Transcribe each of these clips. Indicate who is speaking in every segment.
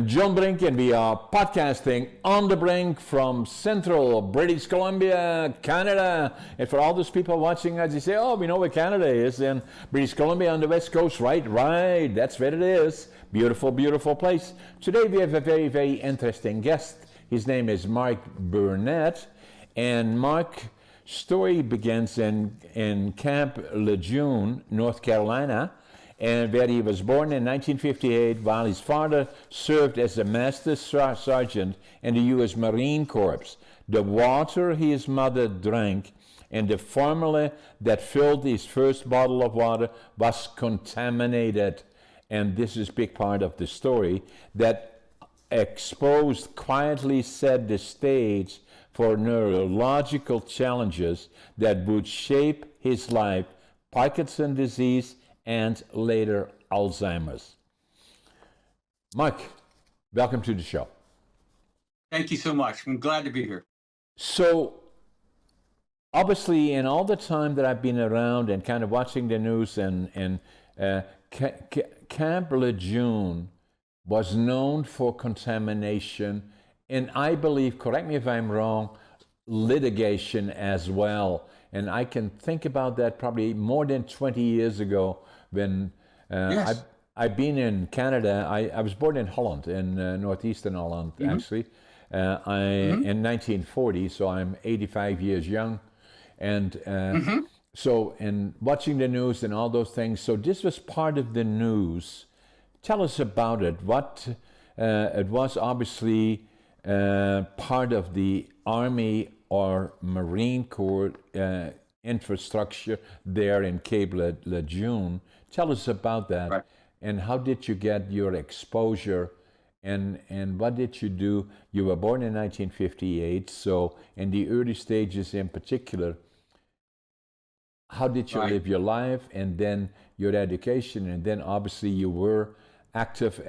Speaker 1: am John Brink, and we are podcasting on the Brink from central British Columbia, Canada. And for all those people watching us, you say, oh, we know where Canada is, and British Columbia on the west coast, right? Right, that's where it is. Beautiful, beautiful place. Today we have a very, very interesting guest. His name is Mark Burnett, and Mark's story begins in Camp Lejeune, North Carolina, and where he was born in 1958 while his father served as a master sergeant in the U.S. Marine Corps. The water his mother drank and the formula that filled his first bottle of water was contaminated. And this is a big part of the story that exposed, quietly set the stage for neurological challenges that would shape his life, Parkinson disease, and later Alzheimer's. Mark, welcome to the show.
Speaker 2: Thank you so much. I'm glad to be here.
Speaker 1: So, obviously, in all the time that I've been around and kind of watching the news, and Camp Lejeune was known for contamination, and I believe, correct me if I'm wrong, litigation as well. And I can think about that probably more than 20 years ago when
Speaker 2: Yes.
Speaker 1: I've been in Canada. I was born in Holland, in northeastern Holland, actually, in 1940, so I'm 85 years young. And so, in watching the news and all those things, so this was part of the news. Tell us about it. What it was obviously part of the Army or Marine Corps infrastructure there in Cape Lejeune. Tell us about that.
Speaker 2: Right.
Speaker 1: And how did you get your exposure, and what did you do? You were born in 1958, so in the early stages in particular, how did you
Speaker 2: Right.
Speaker 1: live your life, and then your education, and then obviously you were active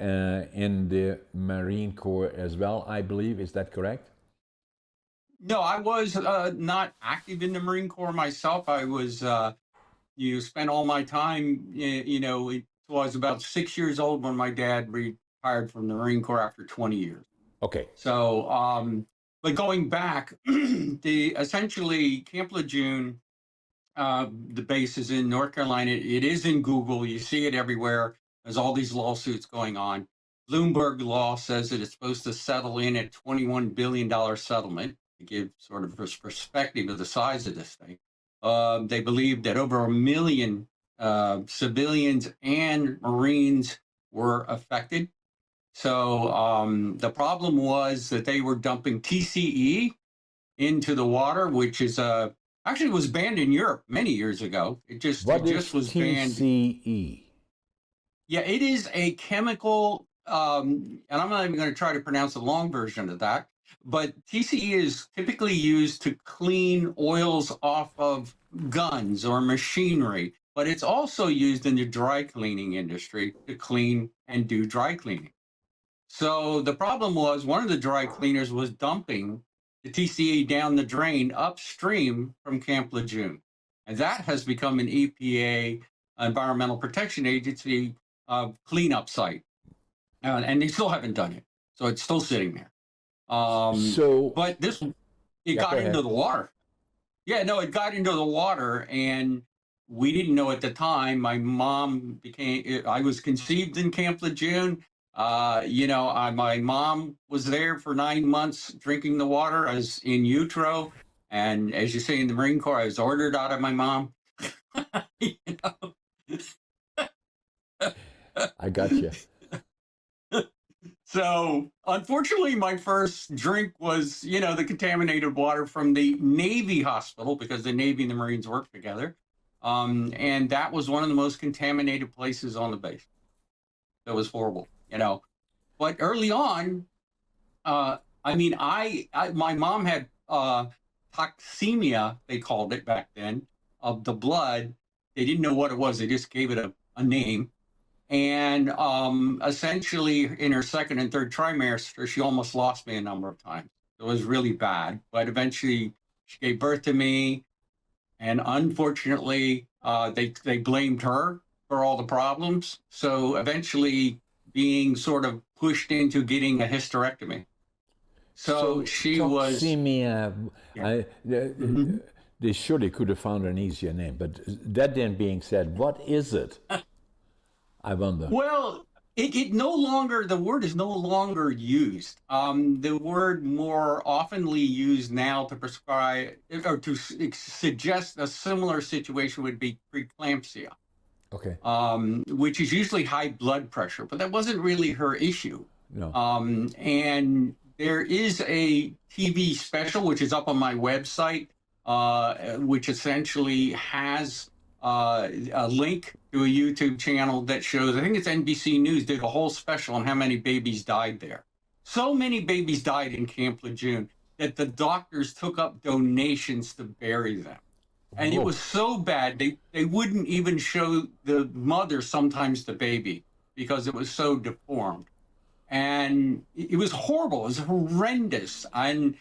Speaker 1: in the Marine Corps as well, I believe. Is that correct?
Speaker 2: No, I was not active in the Marine Corps myself. I was, spent all my time, until I was about 6 years old when my dad retired from the Marine Corps after 20 years.
Speaker 1: Okay.
Speaker 2: So, but going back, essentially Camp Lejeune, the base is in North Carolina. It is in Google. You see it everywhere. There's all these lawsuits going on. Bloomberg law says that it's supposed to settle in at $21 billion settlement to give sort of perspective of the size of this thing. They believe that over 1 million civilians and Marines were affected. So the problem was that they were dumping TCE into the water, which is actually was banned in Europe many years ago. It just was banned.
Speaker 1: TCE?
Speaker 2: Yeah, it is a chemical, and I'm not even going to try to pronounce the long version of that, but TCE is typically used to clean oils off of guns or machinery, but it's also used in the dry cleaning industry to clean and do dry cleaning. So the problem was one of the dry cleaners was dumping the TCE down the drain upstream from Camp Lejeune. And that has become an EPA, Environmental Protection Agency, cleanup site. And they still haven't done it. So it's still sitting there. But it got into the water. Yeah, no, it got into the water, and we didn't know at the time. My mom I was conceived in Camp Lejeune. My mom was there for 9 months drinking the water. I was in utero. And as you say in the Marine Corps, I was ordered out of my mom.
Speaker 1: I got you.
Speaker 2: So unfortunately, my first drink was, the contaminated water from the Navy hospital, because the Navy and the Marines work together. And that was one of the most contaminated places on the base. That was horrible, But early on, my mom had toxemia, they called it back then, of the blood. They didn't know what it was. They just gave it a name. And essentially, in her second and third trimester, she almost lost me a number of times. It was really bad. But eventually, she gave birth to me. And unfortunately, they blamed her for all the problems. So eventually, being sort of pushed into getting a hysterectomy. So she was.
Speaker 1: toxemia.
Speaker 2: Yeah. Mhm.
Speaker 1: They surely could have found an easier name, but that then being said, what is it? I wonder.
Speaker 2: Well, it no longer, the word is no longer used. The word more oftenly used now to prescribe or to suggest a similar situation would be preeclampsia,
Speaker 1: Okay.
Speaker 2: which is usually high blood pressure, but that wasn't really her issue.
Speaker 1: No.
Speaker 2: And there is a TV special, which is up on my website, which essentially has a link to a YouTube channel that shows, I think it's NBC News, did a whole special on how many babies died there. So many babies died in Camp Lejeune that the doctors took up donations to bury them. And it was so bad, they wouldn't even show the mother, sometimes the baby, because it was so deformed. And it was horrible, it was horrendous. And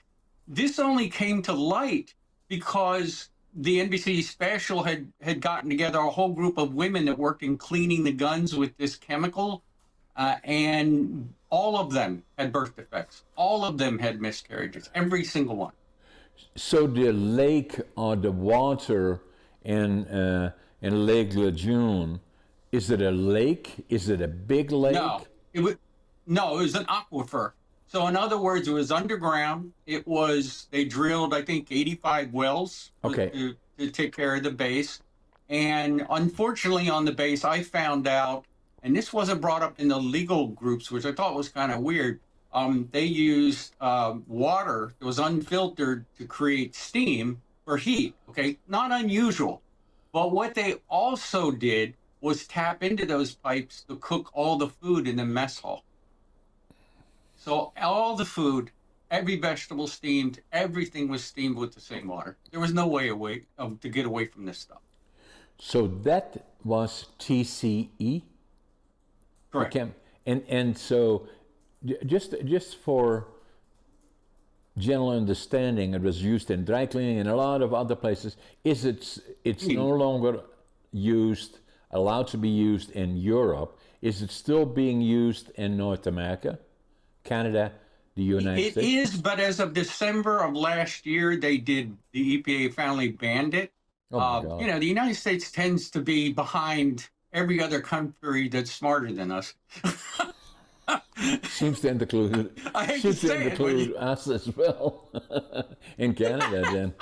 Speaker 2: this only came to light because the NBC special had gotten together a whole group of women that worked in cleaning the guns with this chemical, and all of them had birth defects. All of them had miscarriages, every single one.
Speaker 1: So the lake or the water in Lake Lejeune, is it a lake? Is it a big lake?
Speaker 2: No, it was an aquifer. So in other words, it was underground. They drilled, I think, 85 wells to take care of the base. And unfortunately on the base, I found out, and this wasn't brought up in the legal groups, which I thought was kind of weird. They used water that was unfiltered to create steam for heat, okay? Not unusual. But what they also did was tap into those pipes to cook all the food in the mess hall. So all the food, every vegetable steamed, everything was steamed with the same water. There was no way to get away from this stuff.
Speaker 1: So that was TCE?
Speaker 2: Correct.
Speaker 1: And so just for general understanding, it was used in dry cleaning and a lot of other places. It's no longer allowed to be used in Europe. Is it still being used in North America, Canada, the United States?
Speaker 2: It is, but as of December of last year, the EPA finally banned it.
Speaker 1: Oh my God.
Speaker 2: The United States tends to be behind every other country that's smarter than us.
Speaker 1: Seems to include us as well in Canada. Then,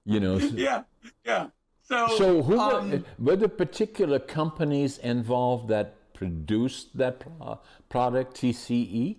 Speaker 2: Yeah.
Speaker 1: So were the particular companies involved that produced that product, TCE?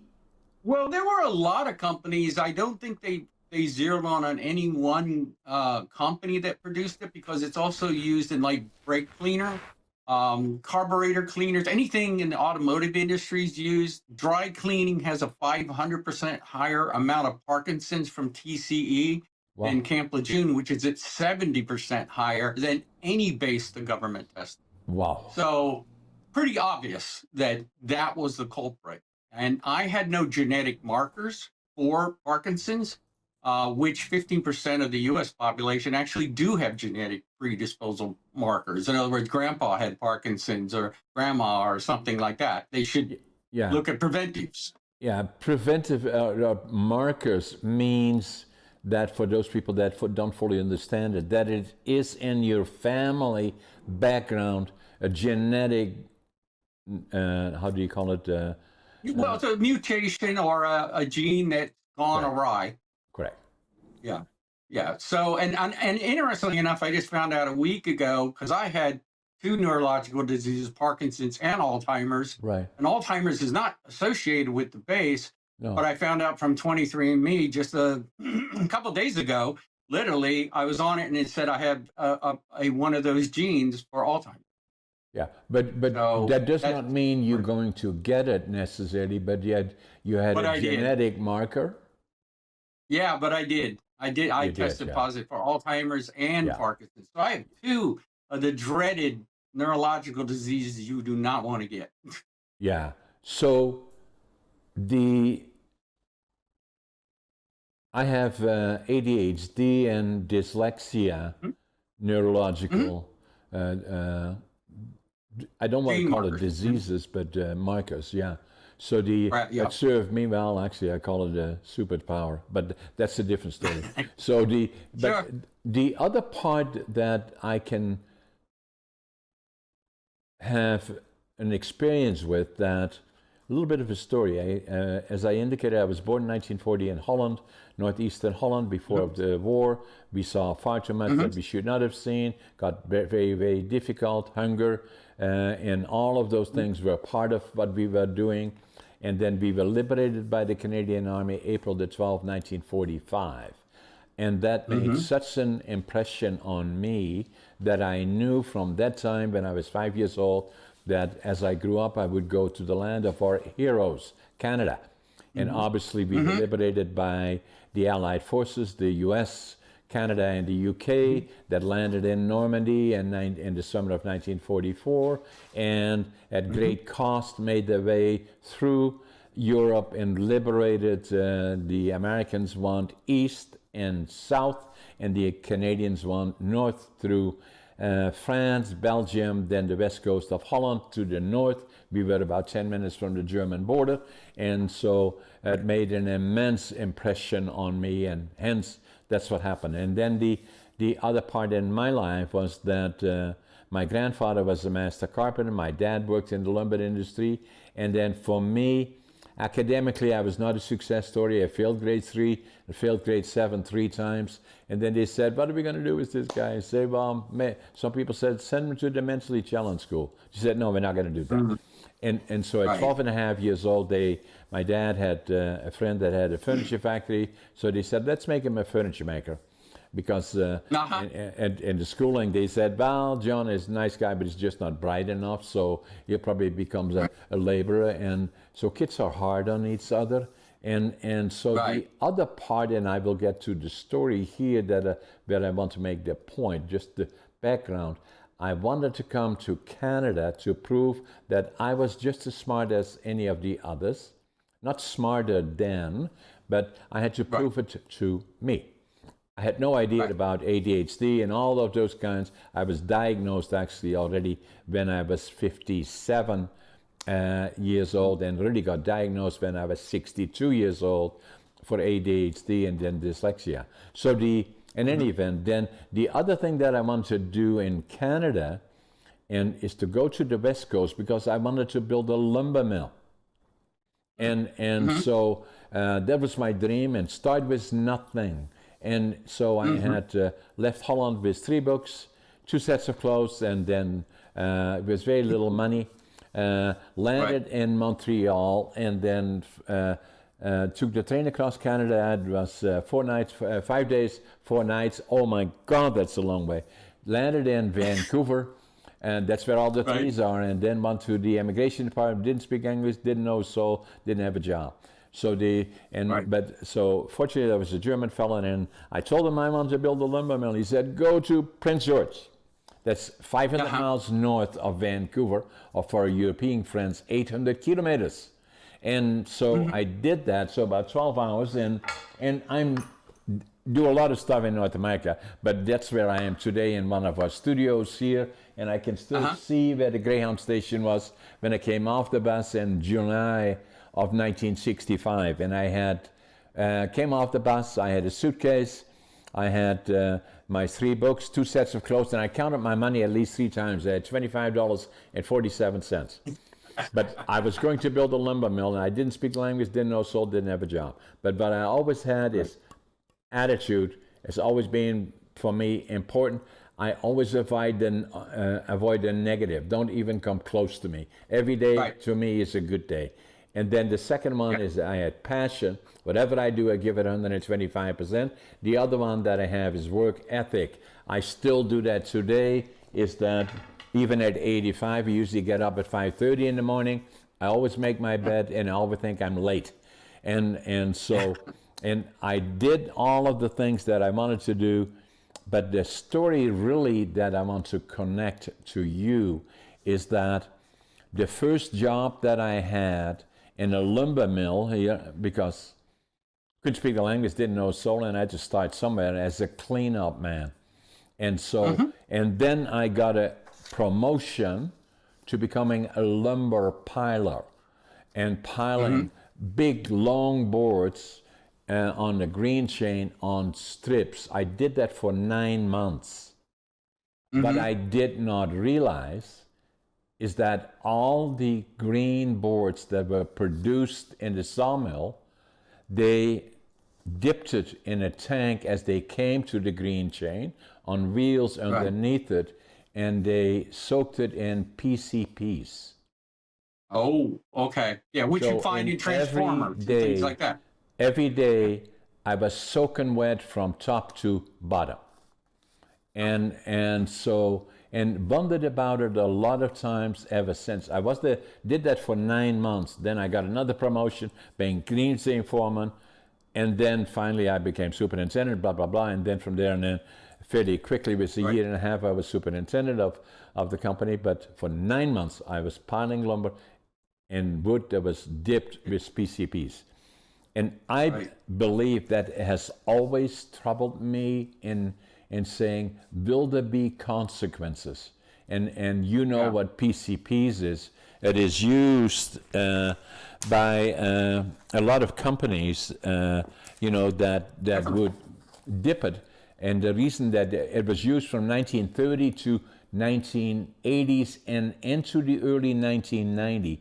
Speaker 2: Well, there were a lot of companies. I don't think they zeroed on any one company that produced it, because it's also used in like brake cleaner, carburetor cleaners, anything in the automotive industry is used. Dry cleaning has a 500% higher amount of Parkinson's from TCE in Camp Lejeune, which is at 70% higher than any base the government tested.
Speaker 1: Wow.
Speaker 2: So pretty obvious that was the culprit. And I had no genetic markers for Parkinson's, which 15% of the U.S. population actually do have genetic predisposal markers. In other words, grandpa had Parkinson's or grandma or something like that. They should look at preventives.
Speaker 1: Yeah, preventive markers means that for those people that don't fully understand it, that it is in your family background, a genetic, how do you call it?
Speaker 2: Well, it's a mutation or a gene that's gone awry.
Speaker 1: Correct.
Speaker 2: Yeah. So, and interestingly enough, I just found out a week ago, because I had 2 neurological diseases, Parkinson's and Alzheimer's.
Speaker 1: Right.
Speaker 2: And Alzheimer's is not associated with the base,
Speaker 1: No.
Speaker 2: but I found out from 23andMe just a couple of days ago, literally, I was on it and it said I have a one of those genes for Alzheimer's.
Speaker 1: Yeah, but
Speaker 2: So
Speaker 1: that does not mean you're going to get it necessarily, but yet you had a genetic marker?
Speaker 2: Yeah, but I did. I tested positive for Alzheimer's and Parkinson's. So I have 2 of the dreaded neurological diseases you do not want to get.
Speaker 1: Yeah. So I have ADHD and dyslexia, neurological I don't want to
Speaker 2: Gene
Speaker 1: call it
Speaker 2: markers.
Speaker 1: diseases, but markers, yeah. So
Speaker 2: Right, yeah.
Speaker 1: that served me well. Actually, I call it a superpower, but that's a different story. So
Speaker 2: Sure.
Speaker 1: the other part that I can have an experience with, that a little bit of a story. As I indicated, I was born in 1940 in Holland, northeastern Holland, before the war. We saw far too much that we should not have seen. Got very, very difficult. Hunger, and all of those things were part of what we were doing. And then we were liberated by the Canadian Army April the 12th, 1945. And that made such an impression on me that I knew from that time, when I was 5 years old, that as I grew up, I would go to the land of our heroes, Canada. And obviously we were liberated by the Allied forces, the US, Canada, and the UK, that landed in Normandy in the summer of 1944, and at great cost made their way through Europe and liberated. The Americans went east and south, and the Canadians went north through France, Belgium, then the west coast of Holland to the north. We were about 10 minutes from the German border, and so it made an immense impression on me, and hence that's what happened. And then the other part in my life was that my grandfather was a master carpenter, my dad worked in the lumber industry, and then for me, academically, I was not a success story. I failed grade 3, I failed grade 7 3 times. And then they said, what are we going to do with this guy? I said, well, some people said, send him to the mentally challenged school. She said, no, we're not going to do that. And so at 12 and a half years old, my dad had a friend that had a furniture factory. So they said, let's make him a furniture maker. Because in the schooling, they said, well, John is a nice guy, but he's just not bright enough. So he probably becomes a laborer. And so kids are hard on each other. And so the other part, and I will get to the story here where I want to make the point, just the background. I wanted to come to Canada to prove that I was just as smart as any of the others. Not smarter than, but I had to prove it to me. I had no idea about ADHD and all of those kinds. I was diagnosed actually already when I was 57 years old, and really got diagnosed when I was 62 years old for ADHD and then dyslexia. So in any event, then the other thing that I wanted to do in Canada is to go to the West Coast, because I wanted to build a lumber mill. And so that was my dream, and start with nothing. And so I had left Holland with 3 books, 2 sets of clothes, and then with very little money, landed in Montreal, and then took the train across Canada. It was 5 days, 4 nights. Oh my God, that's a long way. Landed in Vancouver, and that's where all the trees are, and then went to the immigration department, didn't speak English, didn't know soul, didn't have a job. So so fortunately there was a German fellow, and I told him I wanted to build a lumber mill. He said, go to Prince George. That's 500 miles north of Vancouver, or for our European friends, 800 kilometers. And so I did that, so about 12 hours, and I'm do a lot of stuff in North America, but that's where I am today, in one of our studios here, and I can still see where the Greyhound station was when I came off the bus in July of 1965. And I had came off the bus, I had a suitcase, I had my 3 books, 2 sets of clothes, and I counted my money at least 3 times. I had $25.47. But I was going to build a lumber mill, and I didn't speak the language, didn't know soul, didn't have a job. But what I always had is attitude. Has always been, for me, important. I always avoid the negative. Don't even come close to me. Every day to me is a good day. And then the second one is I had passion. Whatever I do, I give it 125%. The other one that I have is work ethic. I still do that today, is that even at 85, I usually get up at 5:30 in the morning. I always make my bed, and I always think I'm late. And so, and I did all of the things that I wanted to do, but the story really that I want to connect to you is that the first job that I had in a lumber mill here, because I couldn't speak the language, didn't know soul, and I had to start somewhere as a cleanup man. And so, and then I got a promotion to becoming a lumber piler and piling big long boards on the green chain on strips. I did that for 9 months. But I did not realize is that all the green boards that were produced in the sawmill, they dipped it in a tank as they came to the green chain on wheels underneath it, and they soaked it in PCPs.
Speaker 2: Oh, okay. Yeah, which you find in transformers and things like that.
Speaker 1: Every day, I was soaking wet from top to bottom. And wondered about it a lot of times ever since. I was there, did that for 9 months. Then I got another promotion, being green chain foreman, and then finally I became superintendent, blah, blah, blah. And then from there and then fairly quickly, with a year and a half, I was superintendent of the company. But for 9 months, I was piling lumber in wood that was dipped with PCPs. And I believe that has always troubled me in saying, will there be consequences? And you know what PCPs is. It is used by a lot of companies, that would dip it. And the reason that it was used from 1930 to 1980s and into the early 1990s,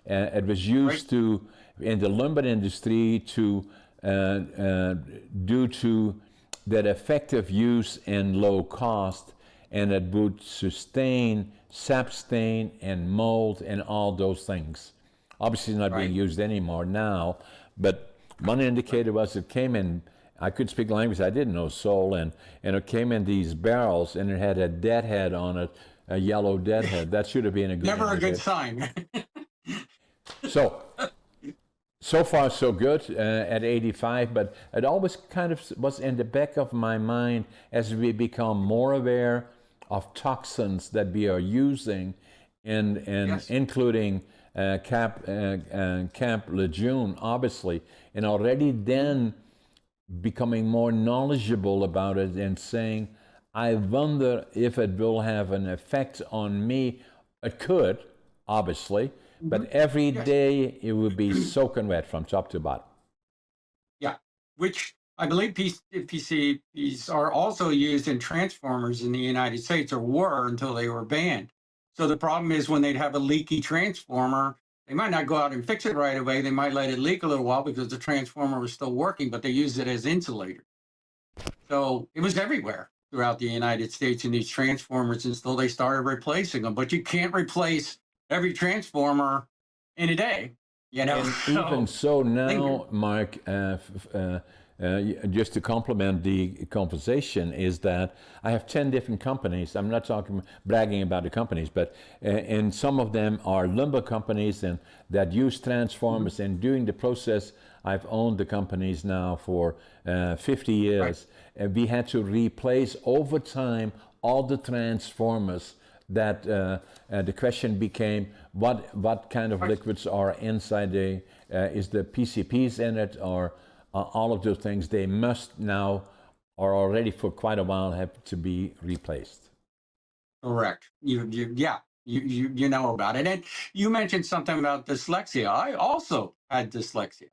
Speaker 1: it was used in the lumber industry due to that effective use and low cost, and it would sustain sap stain and mold and all those things. Obviously not being used anymore now, but one indicator was it came in, I could speak language I didn't know, soul, and it came in these barrels, and it had a deadhead on it, a yellow deadhead. That should have been a good
Speaker 2: Never
Speaker 1: indicator.
Speaker 2: a good sign.
Speaker 1: So far, so good at 85, but it always kind of was in the back of my mind as we become more aware of toxins that we are using, including Camp Lejeune, obviously, and already then becoming more knowledgeable about it and saying, I wonder if it will have an effect on me. It could, obviously. But every day it would be soaking wet from top to bottom.
Speaker 2: Yeah, which I believe PCBs are also used in transformers in the United States, or were until they were banned. So the problem is when they'd have a leaky transformer, they might not go out and fix it right away. They might let it leak a little while because the transformer was still working, but they used it as insulator. So it was everywhere throughout the United States in these transformers until they started replacing them. But you can't replace every transformer in a day, And
Speaker 1: even so now, Mark, just to complement the conversation, is that I have 10 different companies. I'm not bragging about the companies, but and some of them are lumber companies and that use transformers. And during the process, I've owned the companies now for 50 years. Right. And we had to replace over time all the transformers. That the question became, what kind of liquids are inside is the PCPs in it, or all of those things? They must now, or already for quite a while, have to be replaced.
Speaker 2: Correct. You know about it. And you mentioned something about dyslexia. I also had dyslexia.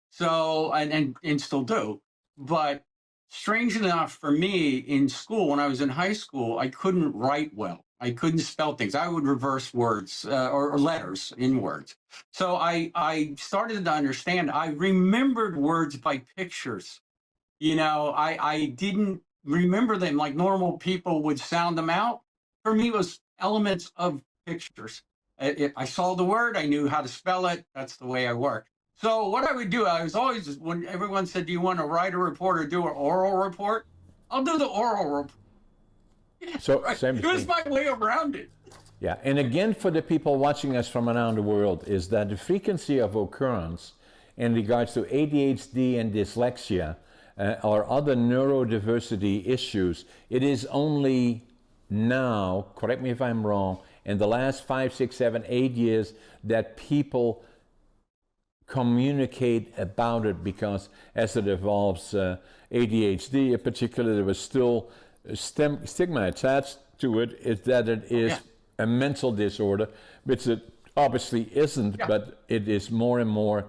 Speaker 2: So, and still do. But strange enough for me, in school, when I was in high school, I couldn't write well. I couldn't spell things. I would reverse words or letters in words. So I started to understand. I remembered words by pictures. I didn't remember them like normal people would sound them out. For me, it was elements of pictures. If I saw the word, I knew how to spell it. That's the way I worked. So what I would do, I was always, when everyone said, do you want to write a report or do an oral report? I'll do the oral report.
Speaker 1: So
Speaker 2: right.
Speaker 1: Same
Speaker 2: it was my way around it.
Speaker 1: Yeah, and again, for the people watching us from around the world, is that the frequency of occurrence in regards to ADHD and dyslexia or other neurodiversity issues, it is only now, correct me if I'm wrong, in the last 5, 6, 7, 8 years that people communicate about it, because as it evolves, ADHD in particular, there was still stigma attached to it, is that it is a mental disorder, which it obviously isn't, but it is more and more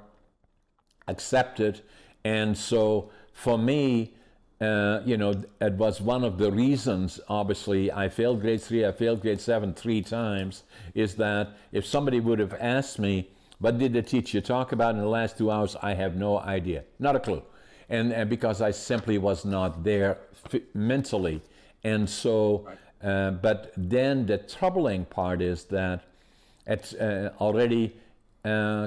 Speaker 1: accepted. And so for me, it was one of the reasons, obviously, I failed grade 3, I failed grade 7 3 times, is that if somebody would have asked me, what did the teacher talk about in the last 2 hours, I have no idea, not a clue. And because I simply was not there mentally. And so, but then the troubling part is that it's already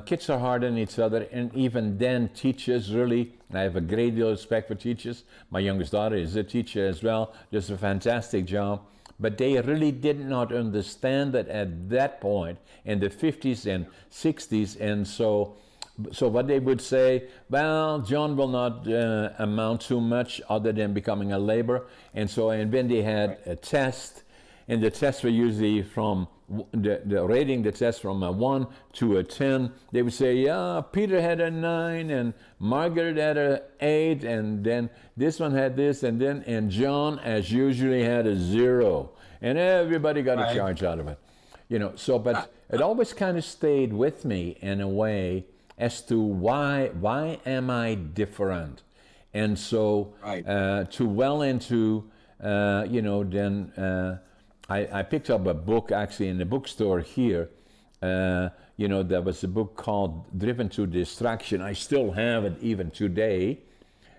Speaker 1: kids are hard on each other, and even then teachers really, I have a great deal of respect for teachers. My youngest daughter is a teacher as well, does a fantastic job, but they really did not understand it at that point in the 50s and 60s. And so what they would say, well, John will not amount to much other than becoming a laborer. And when they had a test, and the tests were usually from the rating the test from a 1 to a 10, they would say, yeah, Peter had a 9 and Margaret had a 8, and then this one had this, and John, as usually, had a 0, and everybody got a charge out of it. But it always kind of stayed with me in a way as to why am I different? And so to well into, then I picked up a book actually in the bookstore here. There was a book called Driven to Distraction. I still have it even today.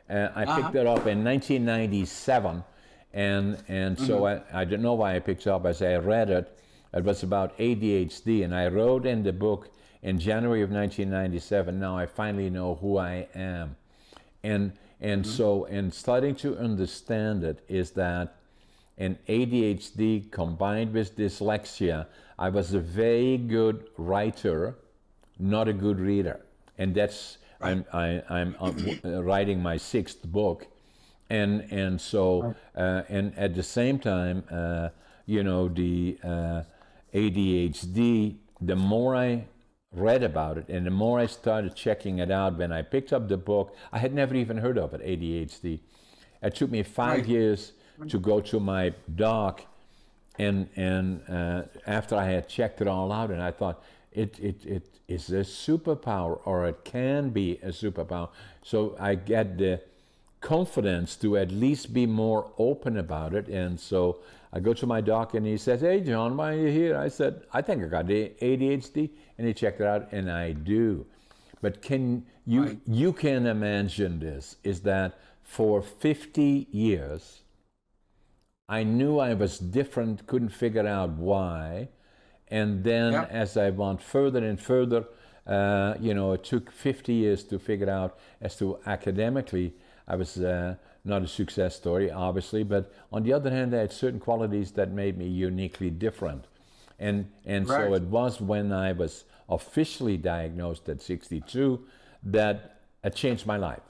Speaker 1: I picked it up in 1997, and so I don't know why I picked it up. As I read it, it was about ADHD, and I wrote in the book in January of 1997. Now I finally know who I am, and so in starting to understand it is that. And ADHD combined with dyslexia, I was a very good writer, not a good reader. And that's, I'm writing my 6th book. And so, and at the same time, the ADHD, the more I read about it and the more I started checking it out, when I picked up the book, I had never even heard of it, ADHD. It took me 5 years to go to my doc, and after I had checked it all out, and I thought it is a superpower, or it can be a superpower. So I get the confidence to at least be more open about it. And so I go to my doc, and he says, "Hey, John, why are you here?" I said, "I think I got ADHD," and he checked it out, and I do. But can you can imagine this, is that for 50 years, I knew I was different, couldn't figure out why. And then as I went further and further, it took 50 years to figure out as to academically, I was not a success story, obviously, but on the other hand, I had certain qualities that made me uniquely different. And so it was when I was officially diagnosed at 62 that it changed my life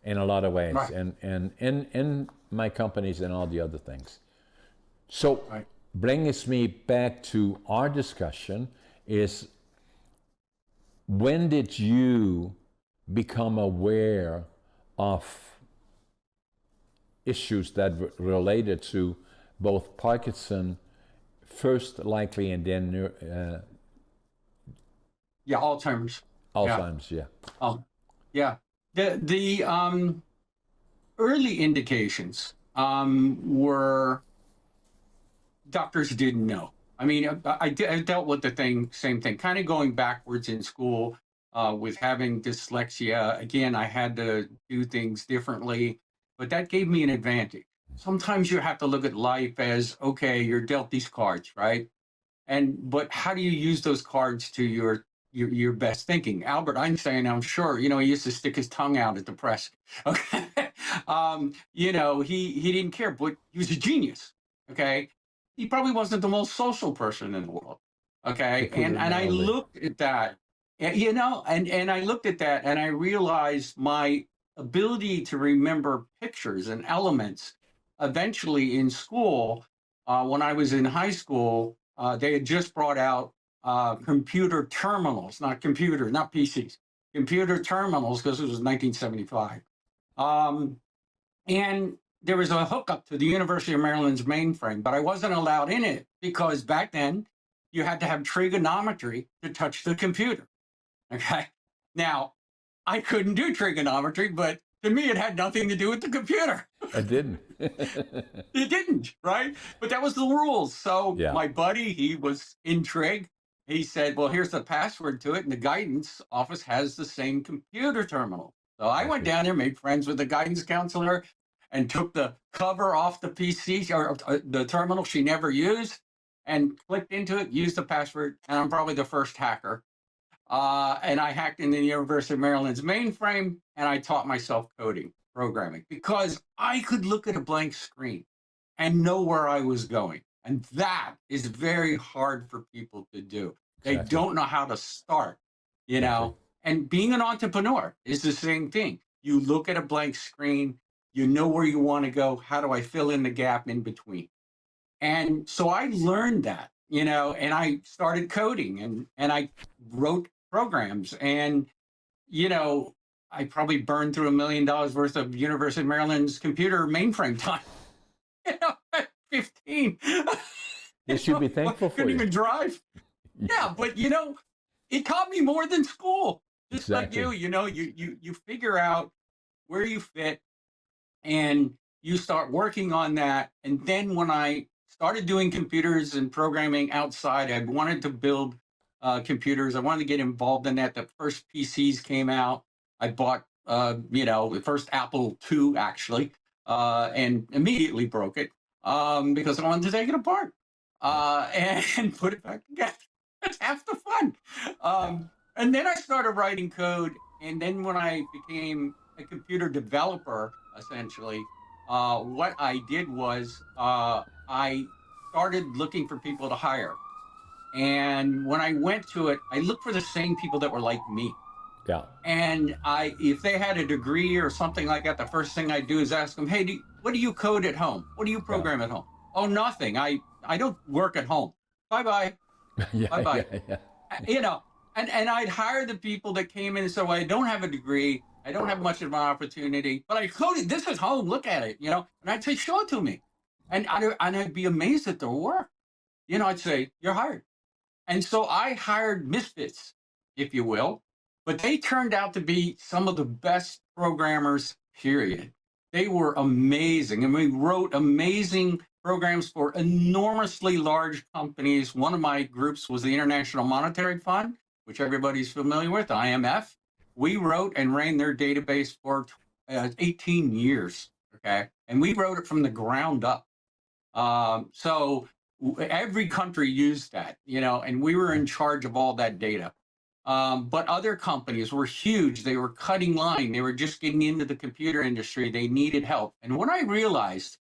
Speaker 1: in a lot of ways, and in my companies and all the other things. So brings me back to our discussion is, when did you become aware of issues that related to both Parkinson first likely, and then
Speaker 2: Alzheimer's.
Speaker 1: Alzheimer's,
Speaker 2: The early indications were doctors didn't know. I mean, I dealt with the same thing, kind of going backwards in school with having dyslexia. Again, I had to do things differently, but that gave me an advantage. Sometimes you have to look at life as, okay, you're dealt these cards, right? But how do you use those cards to your best thinking? Albert Einstein, I'm sure, he used to stick his tongue out at the press. Okay, he didn't care, but he was a genius. Okay, he probably wasn't the most social person in the world. Okay, and I looked at that, and I looked at that, and I realized my ability to remember pictures and elements. Eventually, in school, when I was in high school, they had just brought out computer terminals, not PCs, computer terminals, because it was 1975. And there was a hookup to the University of Maryland's mainframe, but I wasn't allowed in it because back then you had to have trigonometry to touch the computer. Okay. Now, I couldn't do trigonometry, but to me, it had nothing to do with the computer.
Speaker 1: It didn't.
Speaker 2: It didn't, right? But that was the rules. So
Speaker 1: Yeah.
Speaker 2: my buddy, he was in trig. He said, well, here's the password to it. And the guidance office has the same computer terminal. So I went down there, made friends with the guidance counselor, and took the cover off the PC or the terminal she never used and clicked into it, used the password. And I'm probably the first hacker. And I hacked into the University of Maryland's mainframe, and I taught myself coding, programming, because I could look at a blank screen and know where I was going. And that is very hard for people to do. They don't know how to start, you know. And being an entrepreneur is the same thing. You look at a blank screen, you know where you want to go. How do I fill in the gap in between? And so I learned that, you know, and I started coding and I wrote programs. And, you know, I probably burned through $1 million worth of University of Maryland's computer mainframe time. You know, at 15.
Speaker 1: You should be thankful for it.
Speaker 2: Couldn't even drive. Yeah, but you know, it taught me more than school. Just like you know, you figure out where you fit and you start working on that. And then when I started doing computers and programming outside, I wanted to build computers. I wanted to get involved in that. The first PCs came out. I bought, you know, the first Apple II actually, and immediately broke it because I wanted to take it apart and put it back together. That's half the fun. And then I started writing code. And then when I became a computer developer, essentially, what I did was I started looking for people to hire. And when I went to it, I looked for the same people that were like me.
Speaker 1: Yeah.
Speaker 2: And if they had a degree or something like that, the first thing I do is ask them, hey, what do you code at home? What do you program at home? Oh, nothing. I don't work at home. Bye-bye. Bye-bye. You know, and I'd hire the people that came in and said, well, I don't have a degree. I don't have much of an opportunity, but I coded. This is home. Look at it, you know. And I'd say, show it to me. And I'd be amazed at their work. You know, I'd say, you're hired. And so I hired misfits, if you will. But they turned out to be some of the best programmers, period. They were amazing. And we wrote amazing programs for enormously large companies. One of my groups was the International Monetary Fund, which everybody's familiar with, IMF. We wrote and ran their database for 18 years, okay? And we wrote it from the ground up. So every country used that, you know, and we were in charge of all that data. But other companies were huge. They were cutting line. They were just getting into the computer industry. They needed help. And what I realized,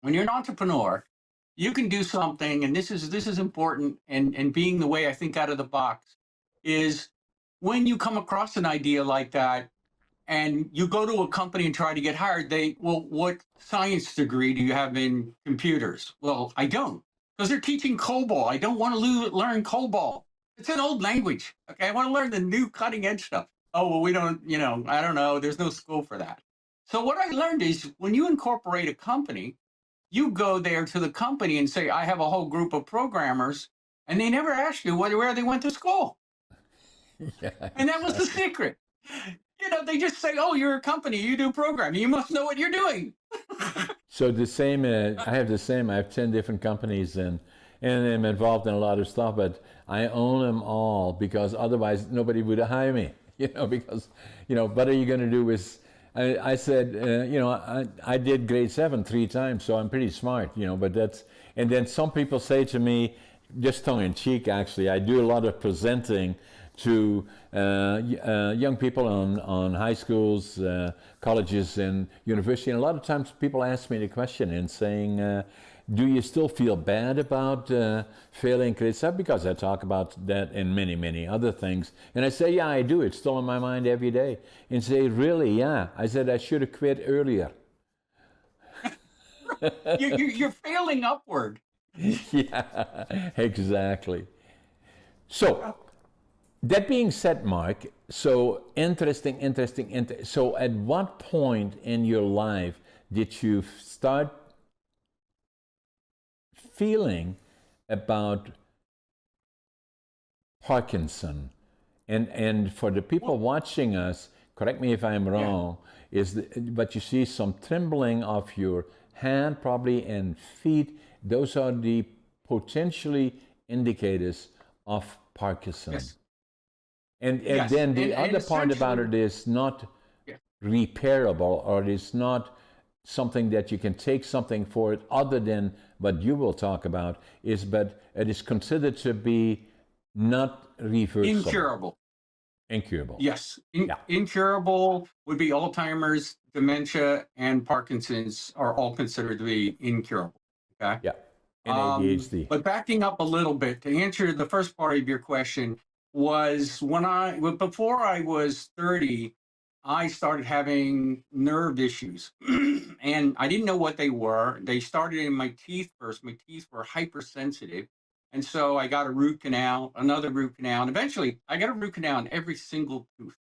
Speaker 2: when you're an entrepreneur, you can do something, and this is important, and being the way I think out of the box, is when you come across an idea like that, and you go to a company and try to get hired, what science degree do you have in computers? Well, I don't, because they're teaching COBOL. I don't want to learn COBOL. It's an old language. Okay, I want to learn the new cutting edge stuff. Oh, well, we don't, you know, I don't know. There's no school for that. So what I learned is when you incorporate a company, you go there to the company and say, I have a whole group of programmers, and they never ask you where they went to school. Yeah, and that was the secret. You know, they just say, oh, you're a company, you do programming, you must know what you're doing.
Speaker 1: So the same, I have 10 different companies, and I'm involved in a lot of stuff, but I own them all because otherwise nobody would hire me, you know, because, you know, what are you going to do with, I said, you know, I did grade 7 3 times, so I'm pretty smart, you know, but that's, and then some people say to me, just tongue in cheek actually, I do a lot of presenting to young people on high schools, colleges, and university. And a lot of times people ask me the question and saying, do you still feel bad about failing grade 7? Because I talk about that in many, many other things. And I say, yeah, I do. It's still in my mind every day. And say, really? Yeah. I said, I should have quit earlier.
Speaker 2: You're failing upward.
Speaker 1: Yeah, exactly. So, that being said, Mark, so interesting. So at what point in your life did you start feeling about Parkinson. And for the people watching us, correct me if I'm wrong, but you see some trembling of your hand probably and feet. Those are the potentially indicators of Parkinson.
Speaker 2: Yes.
Speaker 1: And
Speaker 2: Yes.
Speaker 1: then the
Speaker 2: And
Speaker 1: other part about it is not repairable, or it's not something that you can take something for it other than what you will talk about, but it is considered to be not reversible.
Speaker 2: Incurable.
Speaker 1: Incurable.
Speaker 2: Yes. Incurable would be Alzheimer's, dementia, and Parkinson's are all considered to be incurable. Okay.
Speaker 1: Yeah. And ADHD.
Speaker 2: But backing up a little bit to answer the first part of your question was before I was 30, I started having nerve issues and I didn't know what they were. They started in my teeth first. My teeth were hypersensitive. And so I got a root canal, another root canal, and eventually I got a root canal in every single tooth.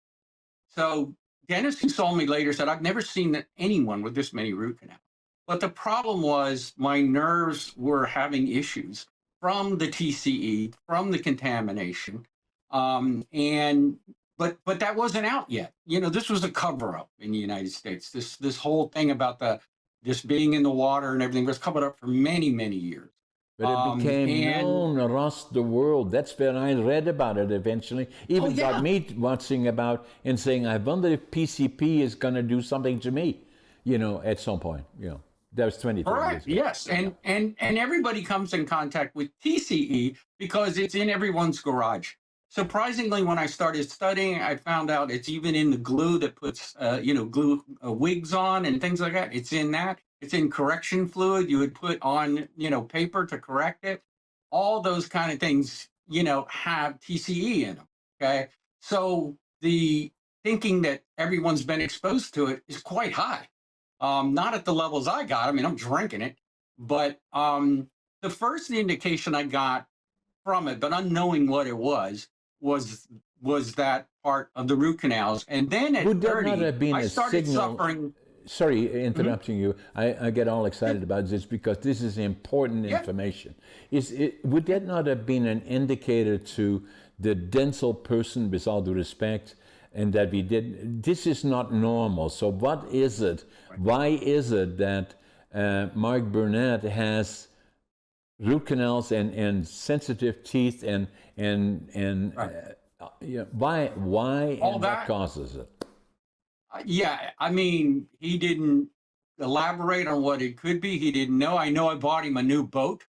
Speaker 2: So dentists who saw me later said, I've never seen anyone with this many root canals. But the problem was my nerves were having issues from the TCE, from the contamination. But that wasn't out yet. You know, this was a cover-up in the United States. This whole thing about this being in the water and everything was covered up for many, many years.
Speaker 1: But it became known across the world. That's when I read about it eventually. Even got me watching about and saying, I wonder if PCP is going to do something to me, you know, at some point. You know, that was 23 years ago.
Speaker 2: Yes. And everybody comes in contact with TCE because it's in everyone's garage. Surprisingly, when I started studying, I found out it's even in the glue that puts, glue wigs on and things like that. It's in that. It's in correction fluid you would put on, paper to correct it. All those kind of things, have TCE in them. Okay. So the thinking that everyone's been exposed to it is quite high. Not at the levels I got. I mean, I'm drinking it. But the first indication I got from it, but unknowing what it was that part of the root canals. And then at 30, I started suffering.
Speaker 1: Sorry, interrupting you. I get all excited about this because this is important information. Would that not have been an indicator to the dental person, with all due respect, and that this is not normal? So what is it? Why is it that Mark Burnett has root canals and sensitive teeth and why all and what causes it?
Speaker 2: I mean, he didn't elaborate on what it could be. He didn't know. I know I bought him a new boat.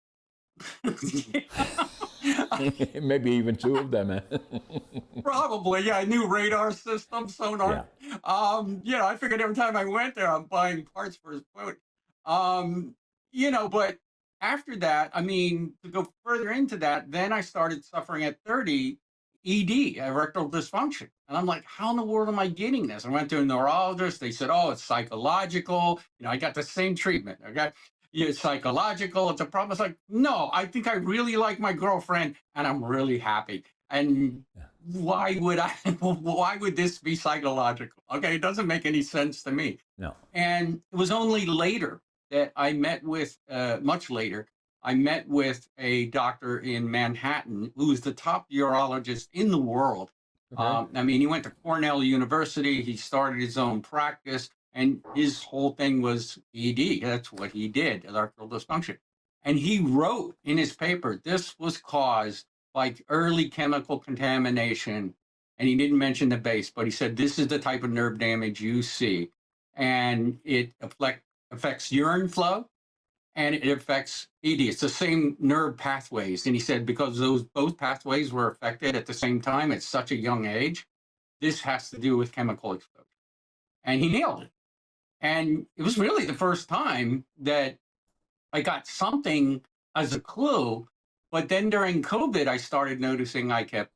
Speaker 1: Maybe even two of them.
Speaker 2: Probably, a new radar system, sonar. Yeah. I figured every time I went there, I'm buying parts for his boat. But after that, I mean, to go further into that, then I started suffering at 30 ED, erectile dysfunction. And I'm like, how in the world am I getting this? I went to a neurologist. They said, oh, it's psychological. I got the same treatment. Okay. It's psychological. It's a problem. It's like, no, I think I really like my girlfriend and I'm really happy. And why would this be psychological? Okay. It doesn't make any sense to me.
Speaker 1: No.
Speaker 2: And it was only later that I met with, much later, I met with a doctor in Manhattan who is the top urologist in the world. Okay. He went to Cornell University. He started his own practice, and his whole thing was ED. That's what he did, erectile dysfunction. And he wrote in his paper, this was caused by early chemical contamination. And he didn't mention the base, but he said, this is the type of nerve damage you see. And it affects urine flow. And it affects ED. It's the same nerve pathways. And he said, because both pathways were affected at the same time at such a young age, this has to do with chemical exposure. And he nailed it. And it was really the first time that I got something as a clue. But then during COVID, I started noticing I kept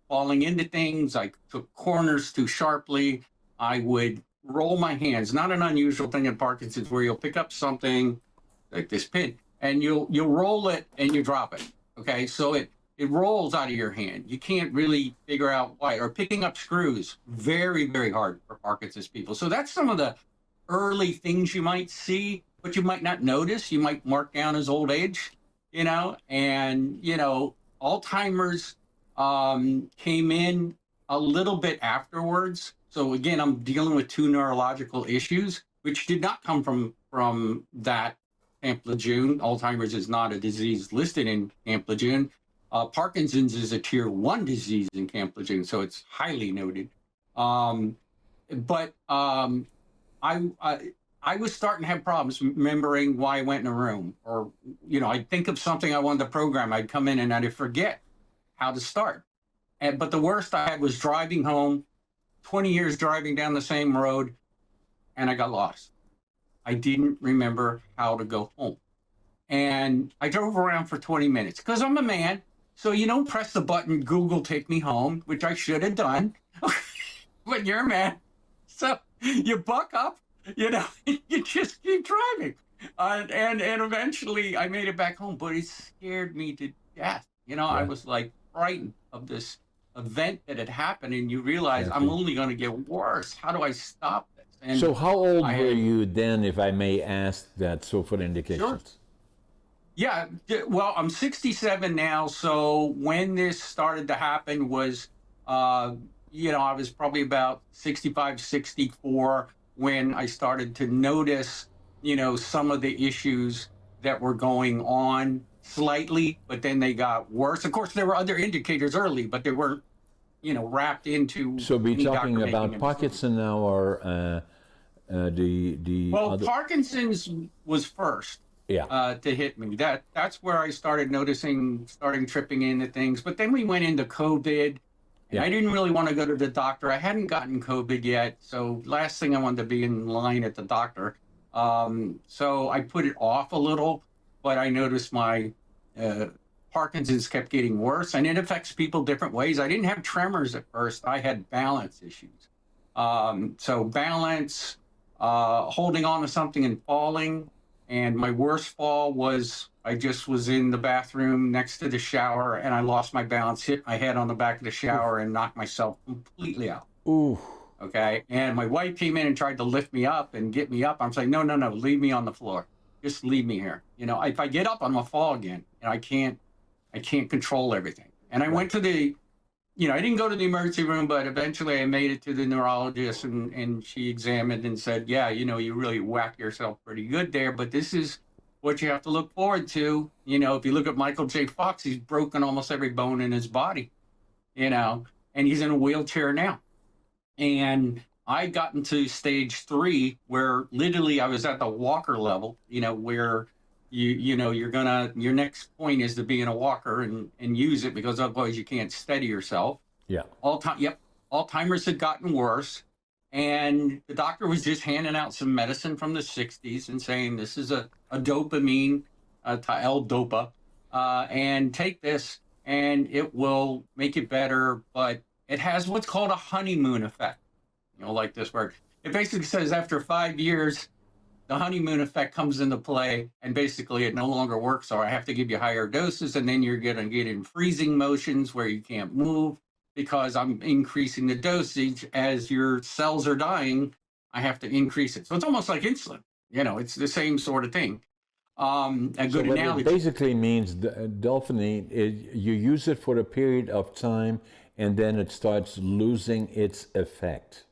Speaker 2: falling into things. I took corners too sharply. I would roll my hands. Not an unusual thing in Parkinson's where you'll pick up something like this pin, and you'll roll it and you drop it. Okay, so it rolls out of your hand. You can't really figure out why. Or picking up screws, very, very hard for Parkinson's people. So that's some of the early things you might see, but you might not notice. You might mark down as old age, and Alzheimer's came in a little bit afterwards. So again, I'm dealing with two neurological issues, which did not come from that Camp Lejeune. Alzheimer's is not a disease listed in Camp Lejeune. Parkinson's is a tier 1 disease in Camp Lejeune, so it's highly noted. But I was starting to have problems remembering why I went in a room, or I'd think of something I wanted to program. I'd come in and I'd forget how to start. But the worst I had was driving home, 20 years driving down the same road, and I got lost. I didn't remember how to go home. And I drove around for 20 minutes because I'm a man. So you don't press the button, Google take me home, which I should have done. But you're a man. So you buck up, you just keep driving. And eventually I made it back home, but it scared me to death. I was like frightened of this event that had happened, and you realize I'm only going to get worse. How do I stop this? And
Speaker 1: so how old were you then, if I may ask that, so for indications?
Speaker 2: Sure. Yeah, well, I'm 67 now, so when this started to happen was, I was probably about 65, 64 when I started to notice, some of the issues that were going on slightly, but then they got worse. Of course, there were other indicators early, but they weren't, wrapped into.
Speaker 1: So we're talking about Parkinson now, or the
Speaker 2: Well,
Speaker 1: other...
Speaker 2: Parkinson's was first. To hit me. That's where I started starting tripping into things. But then we went into COVID, and I didn't really want to go to the doctor. I hadn't gotten COVID yet, so last thing I wanted to be in line at the doctor. So I put it off a little, but I noticed my Parkinson's kept getting worse, and it affects people different ways. I didn't have tremors at first. I had balance issues. So balance, holding on to something and falling. And my worst fall was I just was in the bathroom next to the shower, and I lost my balance, hit my head on the back of the shower, and knocked myself completely out.
Speaker 1: Ooh.
Speaker 2: Okay. And my wife came in and tried to lift me up and get me up. I'm saying, no, leave me on the floor. Just leave me here. If I get up, I'm gonna fall again. And I can't control everything. And I went to the, I didn't go to the emergency room, but eventually I made it to the neurologist, and she examined and said, yeah, you really whacked yourself pretty good there, but this is what you have to look forward to. If you look at Michael J. Fox, he's broken almost every bone in his body, and he's in a wheelchair now. And I got into stage 3, where literally I was at the walker level, where your next point is to be in a walker and use it, because otherwise you can't steady yourself.
Speaker 1: Yeah.
Speaker 2: Alzheimer's had gotten worse, and the doctor was just handing out some medicine from the 60s and saying, this is a dopamine, L-dopa, and take this and it will make it better, but it has what's called a honeymoon effect. Like this word. It basically says after 5 years, the honeymoon effect comes into play, and basically it no longer works, or I have to give you higher doses, and then you're going to get in freezing motions where you can't move because I'm increasing the dosage. As your cells are dying, I have to increase it. So it's almost like insulin. It's the same sort of thing. A good analogy.
Speaker 1: It basically means, Delphine, you use it for a period of time, and then it starts losing its effect.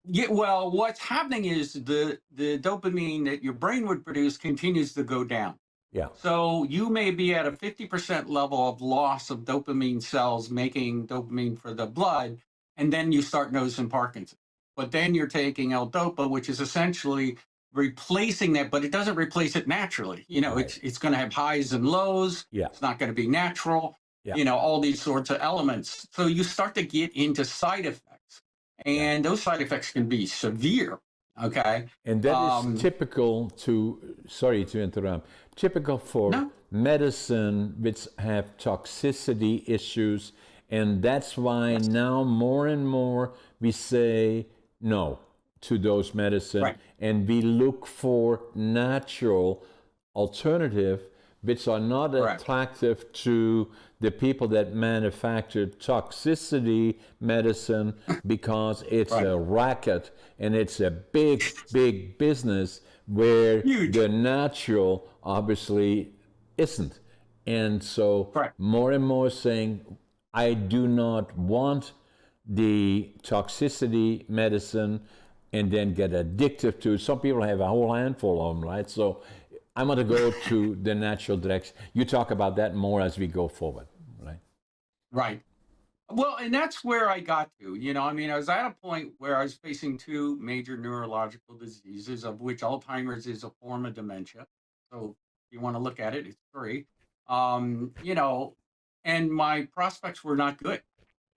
Speaker 2: Yeah, well, what's happening is the dopamine that your brain would produce continues to go down.
Speaker 1: Yeah.
Speaker 2: So you may be at a 50% level of loss of dopamine cells making dopamine for the blood, and then you start noticing Parkinson. But then you're taking L-dopa, which is essentially replacing that, but it doesn't replace it naturally. Right. It's going to have highs and lows.
Speaker 1: Yeah.
Speaker 2: It's not going to be natural. Yeah. All these sorts of elements. So you start to get into side effects. And those side effects can be severe, okay?
Speaker 1: And that is typical sorry to interrupt, typical for medicine which have toxicity issues. And that's why now more and more we say no to those medicine, and we look for natural alternative which are not attractive to the people that manufacture toxicity medicine, because it's a racket and it's a big, big business where the natural obviously isn't. And so more and more saying, I do not want the toxicity medicine and then get addicted to it. Some people have a whole handful of them, right? So I'm going to go to the natural direction. You talk about that more as we go forward, right?
Speaker 2: Right. Well, and that's where I got to. I mean, I was at a point where I was facing two major neurological diseases, of which Alzheimer's is a form of dementia. So if you want to look at it, it's three. And my prospects were not good,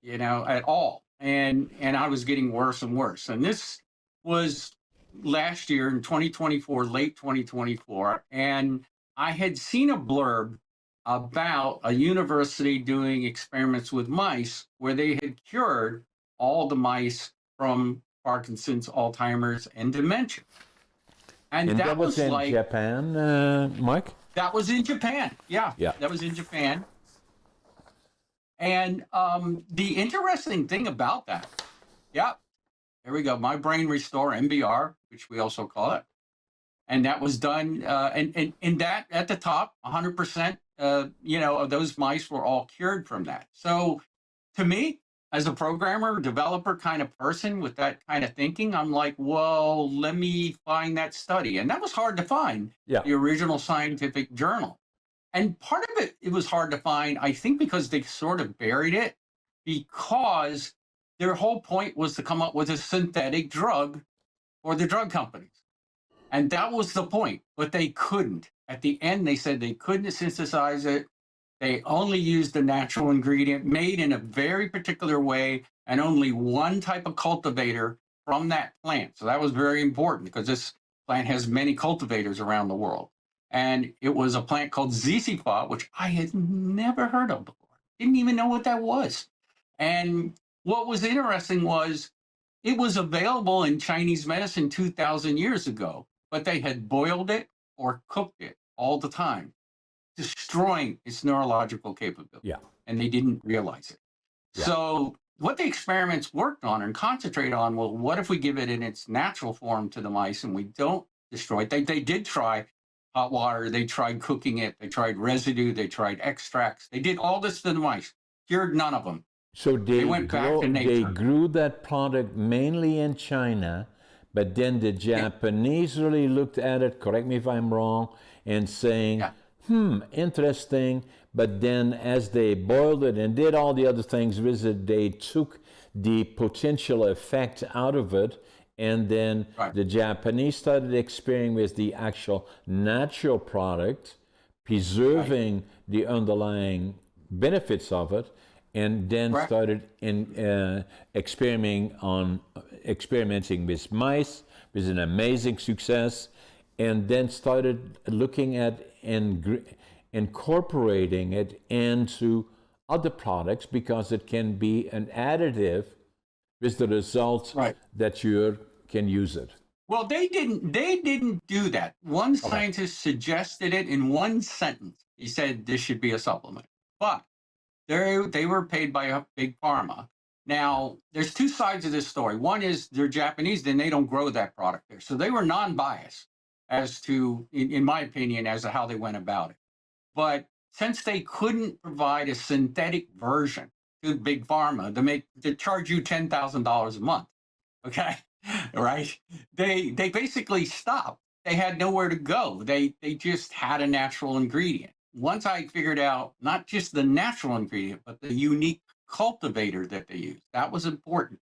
Speaker 2: at all. And I was getting worse and worse. And this was last year in 2024, late 2024. And I had seen a blurb about a university doing experiments with mice where they had cured all the mice from Parkinson's, Alzheimer's, and dementia.
Speaker 1: And that was in Japan, Mike?
Speaker 2: That was in Japan. Yeah.
Speaker 1: Yeah.
Speaker 2: That was in Japan. And the interesting thing about that, there we go. My Brain Restore, MBR, which we also call it. And that was done, and that at the top, 100%, of those mice were all cured from that. So to me, as a programmer, developer kind of person with that kind of thinking, I'm like, well, let me find that study. And that was hard to find, the original scientific journal. And part of it was hard to find, I think, because they sort of buried it, because their whole point was to come up with a synthetic drug for the drug companies. And that was the point, but they couldn't. At the end, they said they couldn't synthesize it. They only used the natural ingredient made in a very particular way and only one type of cultivator from that plant. So that was very important because this plant has many cultivators around the world. And it was a plant called Zizifa, which I had never heard of before. Didn't even know what that was. And what was interesting was it was available in Chinese medicine 2,000 years ago, but they had boiled it or cooked it all the time, destroying its neurological capability.
Speaker 1: Yeah.
Speaker 2: And they didn't realize it. Yeah. So what the experiments worked on and concentrate on, well, what if we give it in its natural form to the mice and we don't destroy it? They did try hot water. They tried cooking it. They tried residue. They tried extracts. They did all this to the mice, cured none of them.
Speaker 1: So they grew that product mainly in China, but then the Japanese really looked at it, correct me if I'm wrong, and saying, interesting. But then as they boiled it and did all the other things with it, they took the potential effect out of it. And then the Japanese started experimenting with the actual natural product, preserving the underlying benefits of it, and then started experimenting with mice with an amazing success, and then started looking at incorporating it into other products because it can be an additive with the result that you can use it.
Speaker 2: Well, they didn't do that. One scientist suggested it in one sentence. He said this should be a supplement, but they were paid by a big pharma. Now, there's two sides of this story. One is they're Japanese, then they don't grow that product there. So they were non-biased as to, in my opinion, as to how they went about it. But since they couldn't provide a synthetic version to big pharma to charge you $10,000 a month, okay, right? They basically stopped. They had nowhere to go. They just had a natural ingredient. Once I figured out not just the natural ingredient, but the unique cultivator that they use, that was important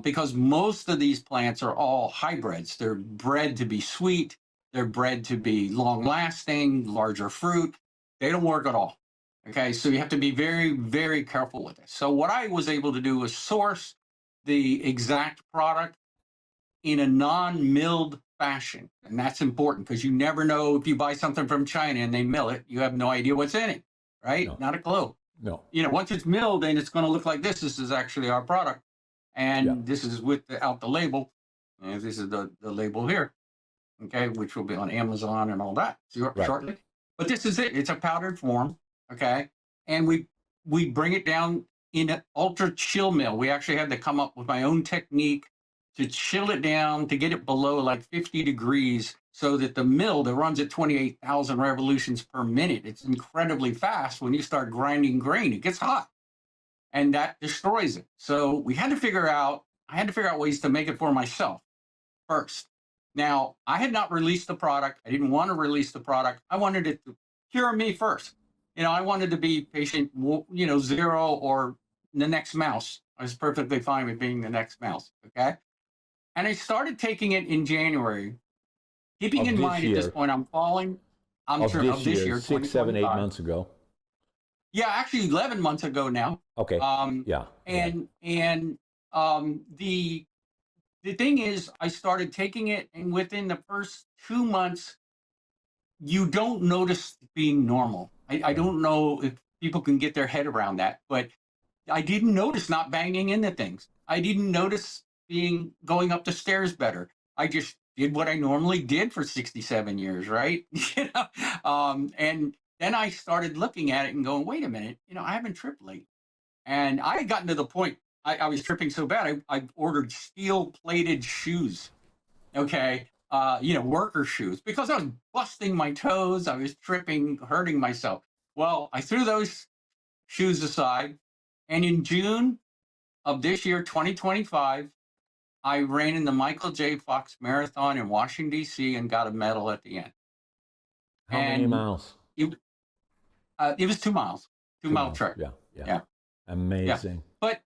Speaker 2: because most of these plants are all hybrids. They're bred to be sweet. They're bred to be long-lasting, larger fruit. They don't work at all. Okay, so you have to be very, very careful with this. So what I was able to do was source the exact product in a non-milled fashion. And that's important because you never know if you buy something from China and they mill it, you have no idea what's in it, right? No. Not a clue.
Speaker 1: No.
Speaker 2: Once it's milled and it's going to look like this is actually our product. And this is without the label. And this is the label here, okay, which will be on Amazon and all that shortly. But this is it. It's a powdered form, okay? And we bring it down in an ultra chill mill. We actually had to come up with my own technique to chill it down, to get it below like 50 degrees so that the mill that runs at 28,000 revolutions per minute, it's incredibly fast. When you start grinding grain, it gets hot. and that destroys it. So I had to figure out ways to make it for myself first. Now, I had not released the product. I didn't want to release the product. I wanted it to cure me first. I wanted to be patient, zero or the next mouse. I was perfectly fine with being the next mouse. Okay. And I started taking it in January, keeping in mind at this point,
Speaker 1: Of this year, 6, 7, 8
Speaker 2: 2025.
Speaker 1: months ago.
Speaker 2: Yeah, actually 11 months ago now.
Speaker 1: Okay. Yeah.
Speaker 2: The thing is, I started taking it, and within the first 2 months, you don't notice being normal. I don't know if people can get their head around that, but I didn't notice not banging into things. I didn't notice going up the stairs better. I just did what I normally did for 67 years, right? And then I started looking at it and going, wait a minute, I haven't tripped late. And I had gotten to the point, I was tripping so bad, I ordered steel-plated shoes, okay? Worker shoes, because I was busting my toes, I was tripping, hurting myself. Well, I threw those shoes aside, and in June of this year, 2025, I ran in the Michael J. Fox Marathon in Washington, D.C., and got a medal at the end.
Speaker 1: How many miles?
Speaker 2: It was 2 miles, 2-mile trek.
Speaker 1: Yeah. Amazing.
Speaker 2: Yeah. But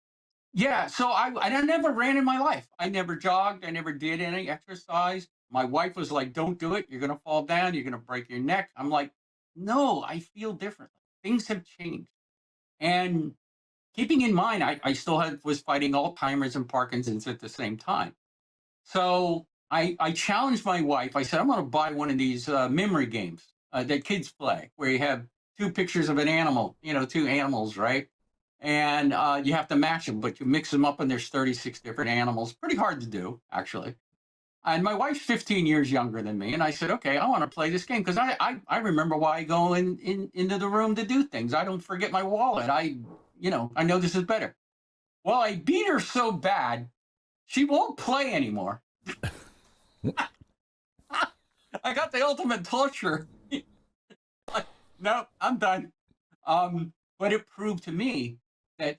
Speaker 2: yeah, so I never ran in my life. I never jogged. I never did any exercise. My wife was like, don't do it. You're going to fall down. You're going to break your neck. I'm like, no, I feel differently. Things have changed. And keeping in mind, I still was fighting Alzheimer's and Parkinson's at the same time. So I challenged my wife. I said, I'm going to buy one of these memory games that kids play, where you have 2 pictures of an animal, 2 animals, right? And you have to match them, but you mix them up and there's 36 different animals. Pretty hard to do, actually. And my wife's 15 years younger than me. And I said, okay, I want to play this game because I remember why I go into the room to do things. I don't forget my wallet. I know this is better. Well, I beat her so bad, she won't play anymore. I got the ultimate torture. Like, no, I'm done. But it proved to me that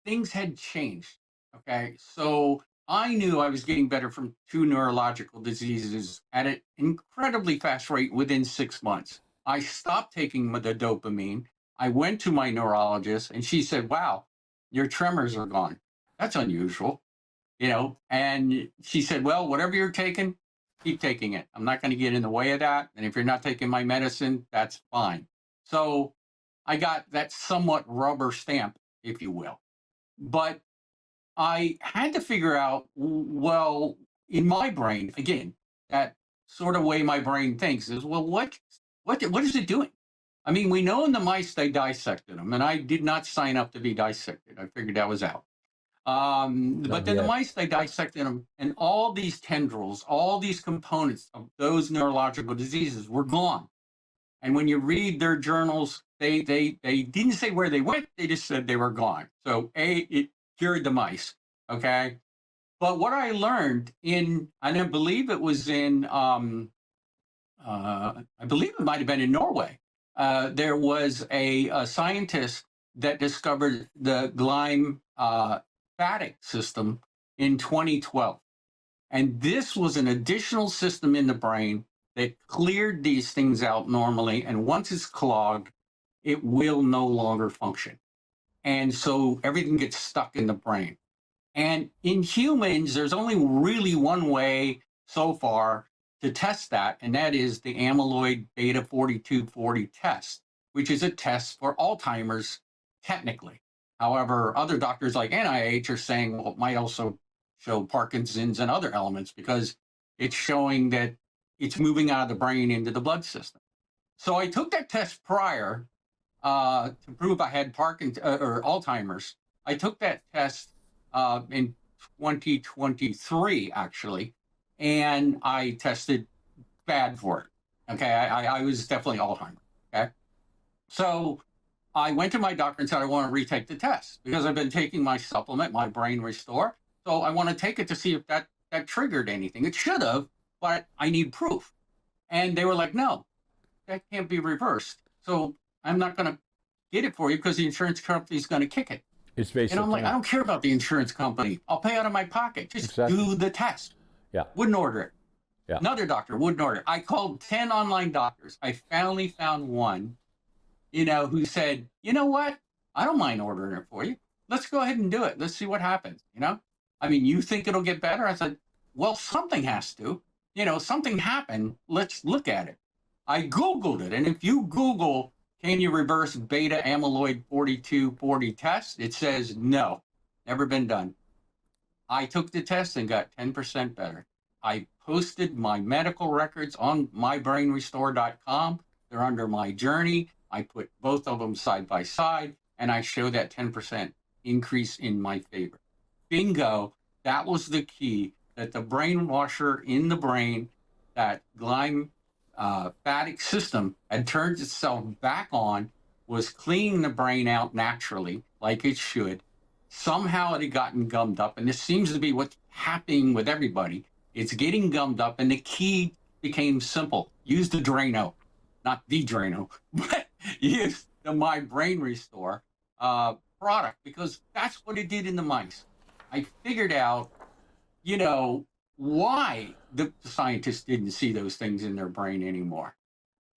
Speaker 2: things had changed. Okay. So I knew I was getting better from 2 neurological diseases at an incredibly fast rate within 6 months. I stopped taking the dopamine. I went to my neurologist and she said, wow, your tremors are gone. That's unusual, and she said, well, whatever you're taking, keep taking it. I'm not going to get in the way of that. And if you're not taking my medicine, that's fine. So I got that somewhat rubber stamp, if you will. But I had to figure out, well, in my brain, again, that sort of way my brain thinks is, well, what is it doing? I mean, we know in the mice they dissected them, and I did not sign up to be dissected. I figured that was out. But then the mice, they dissected them, and all these tendrils, all these components of those neurological diseases were gone. And when you read their journals, they didn't say where they went. They just said they were gone. So it cured the mice. Okay. But what I learned and I believe it was I believe it might have been in Norway. There was a scientist that discovered the glymphatic system in 2012. And this was an additional system in the brain that cleared these things out normally. And once it's clogged, it will no longer function. And so everything gets stuck in the brain. And in humans, there's only really one way so far to test that, and that is the amyloid-beta 4240 test, which is a test for Alzheimer's technically. However, other doctors like NIH are saying, well, it might also show Parkinson's and other elements because it's showing that it's moving out of the brain into the blood system. So I took that test prior to prove I had Parkinson's or Alzheimer's. I took that test in 2023, actually, and I tested bad for it. Okay, I was definitely Alzheimer's. Okay, so I went to my doctor and said I want to retake the test because I've been taking my supplement, my Brain Restore. So I want to take it to see if that triggered anything. It should have, but I need proof. And they were like, no, that can't be reversed. So I'm not going to get it for you because the insurance company is going to kick it.
Speaker 1: It's based
Speaker 2: And I'm like, I
Speaker 1: on
Speaker 2: don't care about the insurance company. I'll pay out of my pocket. Just
Speaker 1: exactly.
Speaker 2: do the test.
Speaker 1: Yeah.
Speaker 2: Wouldn't order it.
Speaker 1: Yeah.
Speaker 2: Another doctor wouldn't order it. I called 10 online doctors. I finally found one, who said, you know what? I don't mind ordering it for you. Let's go ahead and do it. Let's see what happens. I mean, you think it'll get better? I said, well, something has to. Something happened. Let's look at it. I Googled it. And if you Google, can you reverse beta amyloid 42/40 test? It says no, never been done. I took the test and got 10% better. I posted my medical records on mybrainrestore.com. They're under my journey. I put both of them side by side, and I show that 10% increase in my favor. Bingo, that was the key, that the brain washer in the brain, that glymphatic system had turned itself back on, was cleaning the brain out naturally, like it should. Somehow it had gotten gummed up, and this seems to be what's happening with everybody. It's getting gummed up, and the key became simple. Use the Drano, not the Drano, but use the My Brain Restore product, because that's what it did in the mice. I figured out, why the scientists didn't see those things in their brain anymore.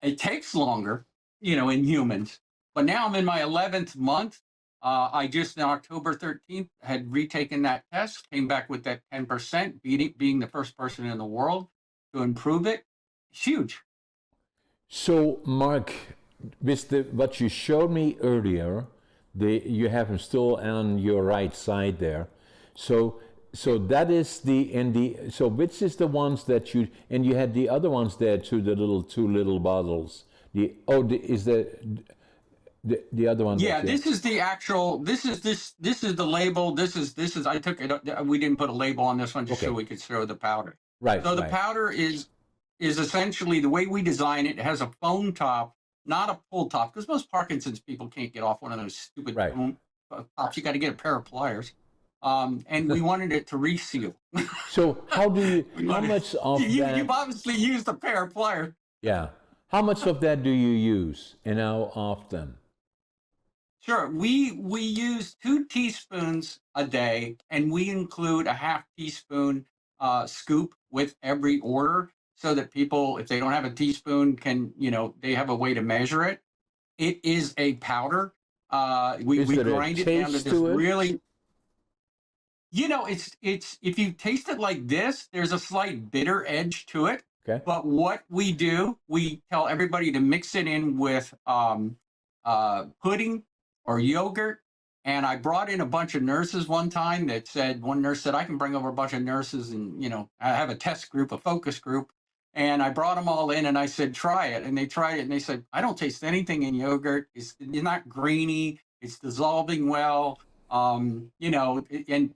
Speaker 2: It takes longer, in humans, but now I'm in my 11th month. I just, on October 13th, had retaken that test, came back with that 10%, being the first person in the world to improve it. It's huge.
Speaker 1: So, Mark, with what you showed me earlier, you have them still on your right side there. So that is so which is the ones that you had the other ones there too, the two little bottles. The other one.
Speaker 2: Yeah, this is the actual. This is the label. This is. I took it. We didn't put a label on this one just so we could show the powder.
Speaker 1: Right.
Speaker 2: So the powder is essentially the way we design it. It has a foam top, not a pull top, because most Parkinson's people can't get off one of those stupid foam tops. You got to get a pair of pliers. And we wanted it to reseal.
Speaker 1: So how much of that?
Speaker 2: You've obviously used a pair of pliers.
Speaker 1: Yeah. How much of that do you use, and how often?
Speaker 2: Sure. We use 2 teaspoons a day, and we include a half teaspoon scoop with every order, so that people, if they don't have a teaspoon, can, they have a way to measure it. It is a powder. We grind it down to this really. It's if you taste it like this, there's a slight bitter edge to it.
Speaker 1: Okay.
Speaker 2: But what we do, we tell everybody to mix it in with pudding or yogurt. And I brought in a bunch of nurses one time one nurse said, I can bring over a bunch of nurses and, I have a test group, a focus group. And I brought them all in and I said, try it. And they tried it and they said, I don't taste anything in yogurt. It's not grainy. It's dissolving well. And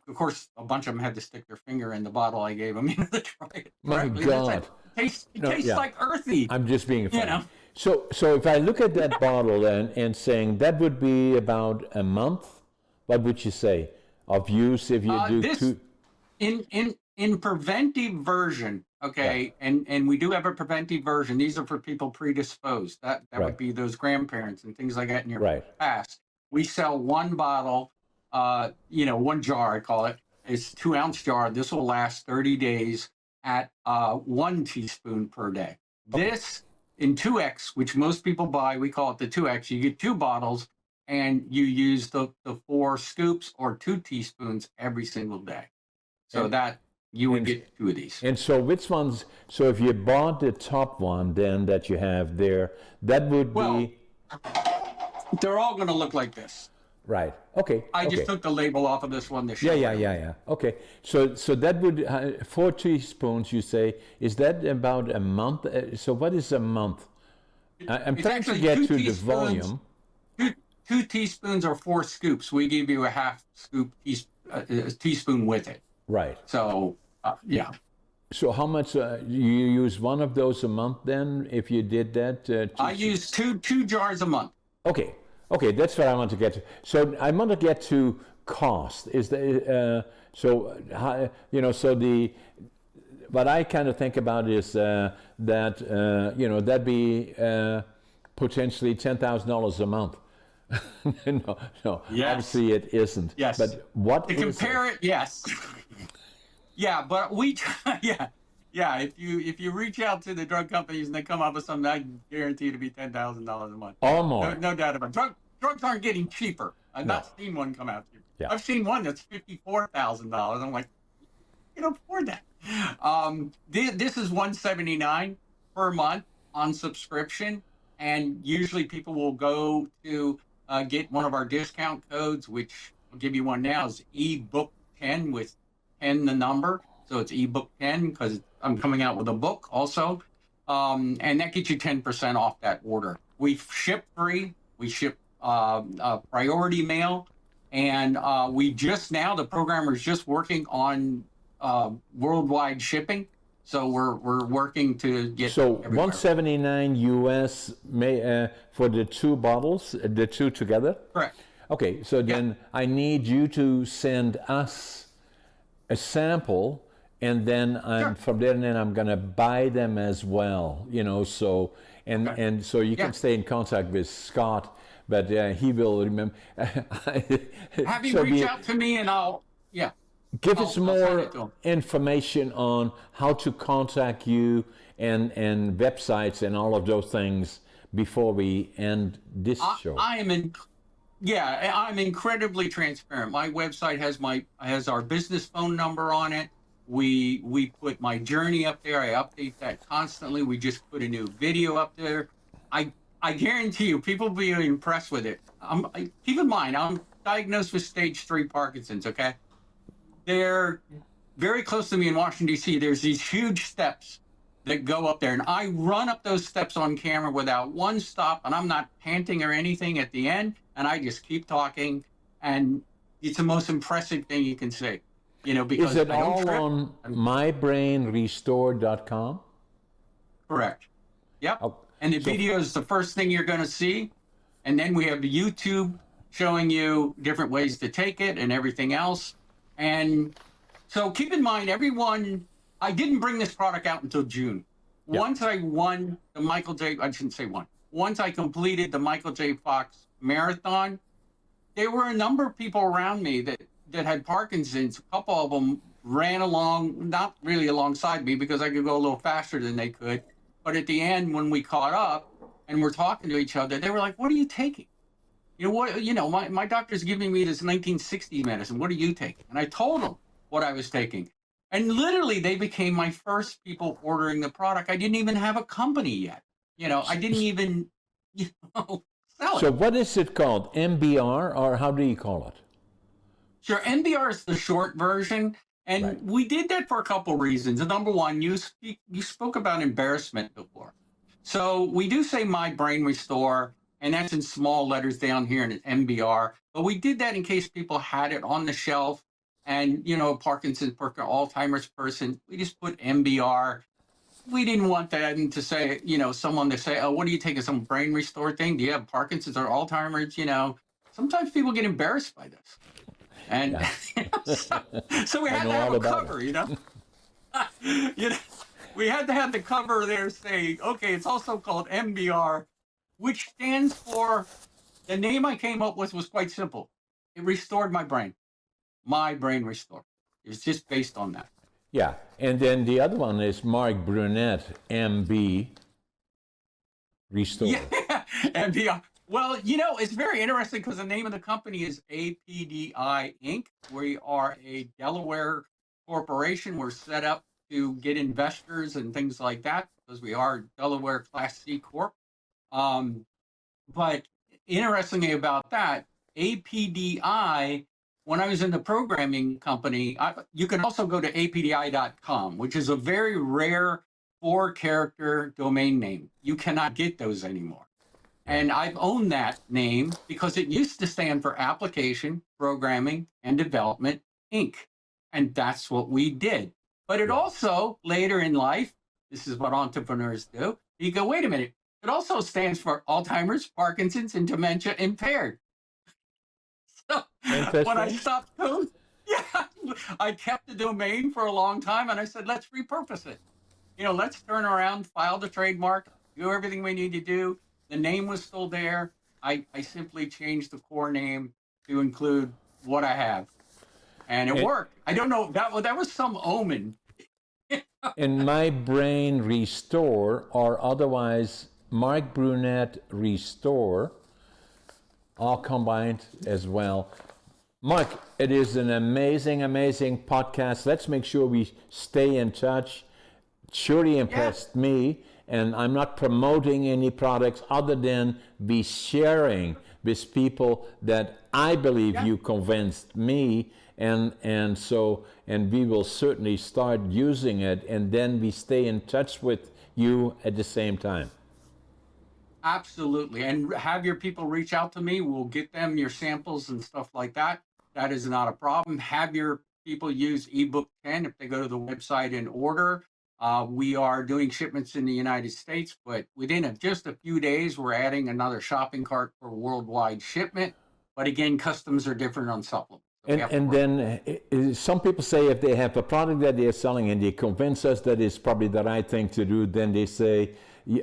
Speaker 2: of course, a bunch of them had to stick their finger in the bottle I gave them to try it.
Speaker 1: My God.
Speaker 2: It tastes like earthy.
Speaker 1: I'm just being funny. So if I look at that bottle and saying that would be about a month, what would you say of use if you do two?
Speaker 2: In preventive version, okay, and we do have a preventive version. These are for people predisposed. That would be those grandparents and things like that in your past. We sell one bottle. 1 jar, I call it. It's 2-ounce jar. This will last 30 days at 1 teaspoon per day. Okay. This in 2X, which most people buy, we call it the 2X. You get 2 bottles and you use the 4 scoops or 2 teaspoons every single day. So that you would get 2 of these.
Speaker 1: And so which ones, so if you bought the top one then that you have there, that would be?
Speaker 2: They're all going to look like this.
Speaker 1: Right. Okay.
Speaker 2: I just took the label off of this one to show.
Speaker 1: Yeah. Okay. So that would 4 teaspoons. You say, is that about a month? So what is a month? I'm trying to get to the volume.
Speaker 2: 2 teaspoons or 4 scoops. We give you a half scoop teaspoon with it.
Speaker 1: Right.
Speaker 2: So yeah.
Speaker 1: So how much you use one of those a month then? If you did that,
Speaker 2: I use two jars a month.
Speaker 1: Okay, that's what I want to get to. So I want to get to cost. Is the what I kind of think about is that'd be potentially $10,000 a month. No, no,
Speaker 2: Yes.
Speaker 1: obviously it isn't.
Speaker 2: Yes.
Speaker 1: But what
Speaker 2: To
Speaker 1: is
Speaker 2: compare it, yes. Yeah, but we try, yeah. If you reach out to the drug companies and they come up with something, I guarantee to be $10,000 a month.
Speaker 1: or
Speaker 2: No,
Speaker 1: more?
Speaker 2: no doubt about it. Drugs aren't getting cheaper. I've
Speaker 1: No.
Speaker 2: not seen one come out cheaper.
Speaker 1: Yeah.
Speaker 2: I've seen one that's $54,000. I'm like, you can afford that. This is $179 per month on subscription, and usually people will go to get one of our discount codes, which I'll give you one now. Is ebook 10 with 10 the number, so it's ebook 10 because I'm coming out with a book also, and that gets you 10% off that order. We ship free. We ship priority mail, and we just now the programmer is just working on worldwide shipping. So we're working to get
Speaker 1: So
Speaker 2: everywhere.
Speaker 1: 179 US for the two bottles, the two together?
Speaker 2: Correct.
Speaker 1: Okay, so then I need you to send us a sample, and then from there, and then I'm gonna buy them as well. So and so you can stay in contact with Scott, but he will remember.
Speaker 2: Have you reach out to me, and I'll
Speaker 1: give us
Speaker 2: I'll send
Speaker 1: more
Speaker 2: it to him.
Speaker 1: information on how to contact you and websites and all of those things before we end this show.
Speaker 2: I'm incredibly transparent. My website has our business phone number on it. We put my journey up there. I update that constantly. We just put a new video up there. I guarantee you, people will be impressed with it. Keep in mind, I'm diagnosed with stage 3 Parkinson's. Okay, they're very close to me in Washington D.C. There's these huge steps that go up there, and I run up those steps on camera without one stop, and I'm not panting or anything at the end, and I just keep talking, and it's the most impressive thing you can say, because
Speaker 1: Is it
Speaker 2: I don't
Speaker 1: all
Speaker 2: trip.
Speaker 1: on mybrainrestore.com?
Speaker 2: Correct. Yep.
Speaker 1: Oh,
Speaker 2: And the video is the first thing you're going to see, and then we have the YouTube showing you different ways to take it and everything else. And so keep in mind, everyone, I didn't bring this product out until June.
Speaker 1: Yeah.
Speaker 2: Once I won the once I completed the Michael J. Fox Marathon, there were a number of people around me that had Parkinson's. A couple of them ran along, not really alongside me because I could go a little faster than they could. But at the end, when we caught up and we're talking to each other, they were like, "What are you taking? My doctor's giving me this 1960s medicine. What are you taking?" And I told them what I was taking. And literally, they became my first people ordering the product. I didn't even have a company yet. I didn't even, sell it.
Speaker 1: So what is it called? MBR, or how do you call it?
Speaker 2: Sure, MBR is the short version. And
Speaker 1: Right.
Speaker 2: we did that for a couple of reasons. Number one, you spoke about embarrassment before. So we do say My Brain Restore, and that's in small letters down here in MBR. But we did that in case people had it on the shelf. And, Parkinson's, Alzheimer's person, we just put MBR. We didn't want them to say, someone to say, "Oh, what are you taking, some brain restore thing? Do you have Parkinson's or Alzheimer's?" Sometimes people get embarrassed by this. And so we had to have a cover, we had to have the cover there saying, okay, it's also called MBR, which stands for, the name I came up with was quite simple. It restored my brain. My Brain Restore. It was just based on that.
Speaker 1: Yeah, and then the other one is Mark Burnett, MB Restore.
Speaker 2: Yeah, MBR. Well, it's very interesting because the name of the company is APDI Inc. We are a Delaware corporation. We're set up to get investors and things like that because we are Delaware Class C Corp. But interestingly about that, APDI, when I was in the programming company, you can also go to apdi.com, which is a very rare 4-character domain name. You cannot get those anymore. And I've owned that name because it used to stand for Application, Programming, and Development, Inc. And that's what we did. But it also, later in life, this is what entrepreneurs do, you go, wait a minute, it also stands for Alzheimer's, Parkinson's, and Dementia Impaired. So when I stopped code, I kept the domain for a long time, and I said, let's repurpose it. Let's turn around, file the trademark, do everything we need to do. The name was still there. I simply changed the core name to include what I have, and it
Speaker 1: And,
Speaker 2: worked. I don't know, that was some omen.
Speaker 1: and My Brain Restore, or otherwise Mark Brunette Restore, all combined as well. Mark, it is an amazing, amazing podcast. Let's make sure we stay in touch. Surely impressed me, and I'm not promoting any products other than be sharing with people that I believe you convinced me, and we will certainly start using it, and then we stay in touch with you at the same time.
Speaker 2: Absolutely. And have your people reach out to me. We'll get them your samples and stuff like that. That is not a problem. Have your people use ebook 10 if they go to the website and order. We are doing shipments in the United States, but within just a few days, we're adding another shopping cart for worldwide shipment. But again, customs are different on supplements. So
Speaker 1: And then some people say if they have a product that they're selling and they convince us that it's probably the right thing to do, then they say,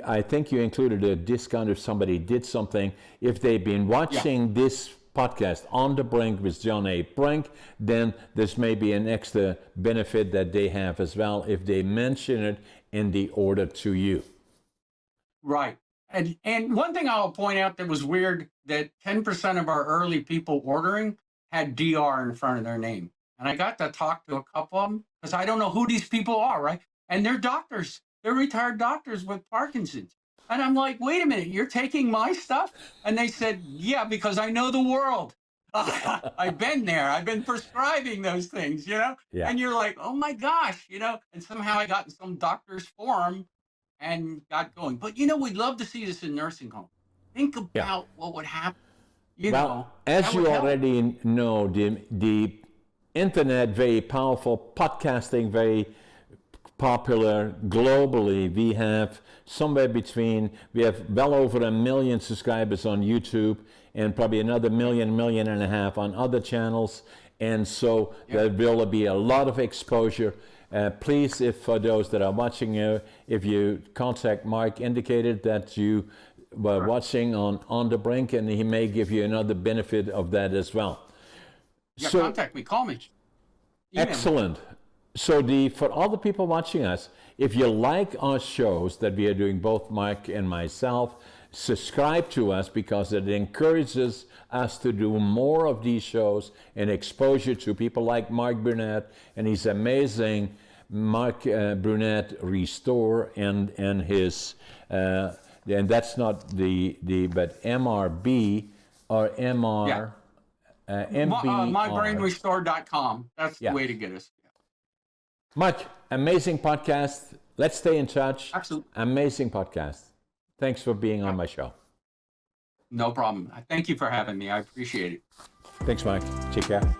Speaker 1: I think you included a discount if somebody did something. If they've been watching this podcast, On the Brink with John A. Brink, then there's maybe an extra benefit that they have as well if they mention it in the order to you.
Speaker 2: Right. And one thing I'll point out that was weird, that 10% of our early people ordering had DR in front of their name. And I got to talk to a couple of them because I don't know who these people are, right? And they're doctors. They're retired doctors with Parkinson's. And I'm like, wait a minute, you're taking my stuff? And they said, yeah, because I know the world. I've been there. I've been prescribing those things, you know?
Speaker 1: Yeah.
Speaker 2: And you're like, oh my gosh, you know? And somehow I got in some doctor's forum and got going. But, you know, we'd love to see this in nursing homes. Think about what would happen. You know,
Speaker 1: as you already know, the internet, very powerful, podcasting, very popular globally. We have we have well over 1 million subscribers on YouTube and probably another 1.5 million on other channels. And so there will be a lot of exposure. Please, if for those that are watching you, if you contact Mark, indicated that you were watching on the Brink, and he may give you another benefit of that as well.
Speaker 2: Yeah, so, contact me, call me.
Speaker 1: Email excellent. Me. So for all the people watching us, if you like our shows that we are doing, both Mark and myself, subscribe to us because it encourages us to do more of these shows and exposure to people like Mark Burnett and his amazing Mark Burnett Restore and his and that's not but MRB or MR MB
Speaker 2: mybrainrestore.com. That's the way to get us.
Speaker 1: Mark, amazing podcast. Let's stay in touch.
Speaker 2: Absolutely.
Speaker 1: Amazing podcast. Thanks for being on my show.
Speaker 2: No problem. Thank you for having me. I appreciate it.
Speaker 1: Thanks, Mike. Take care.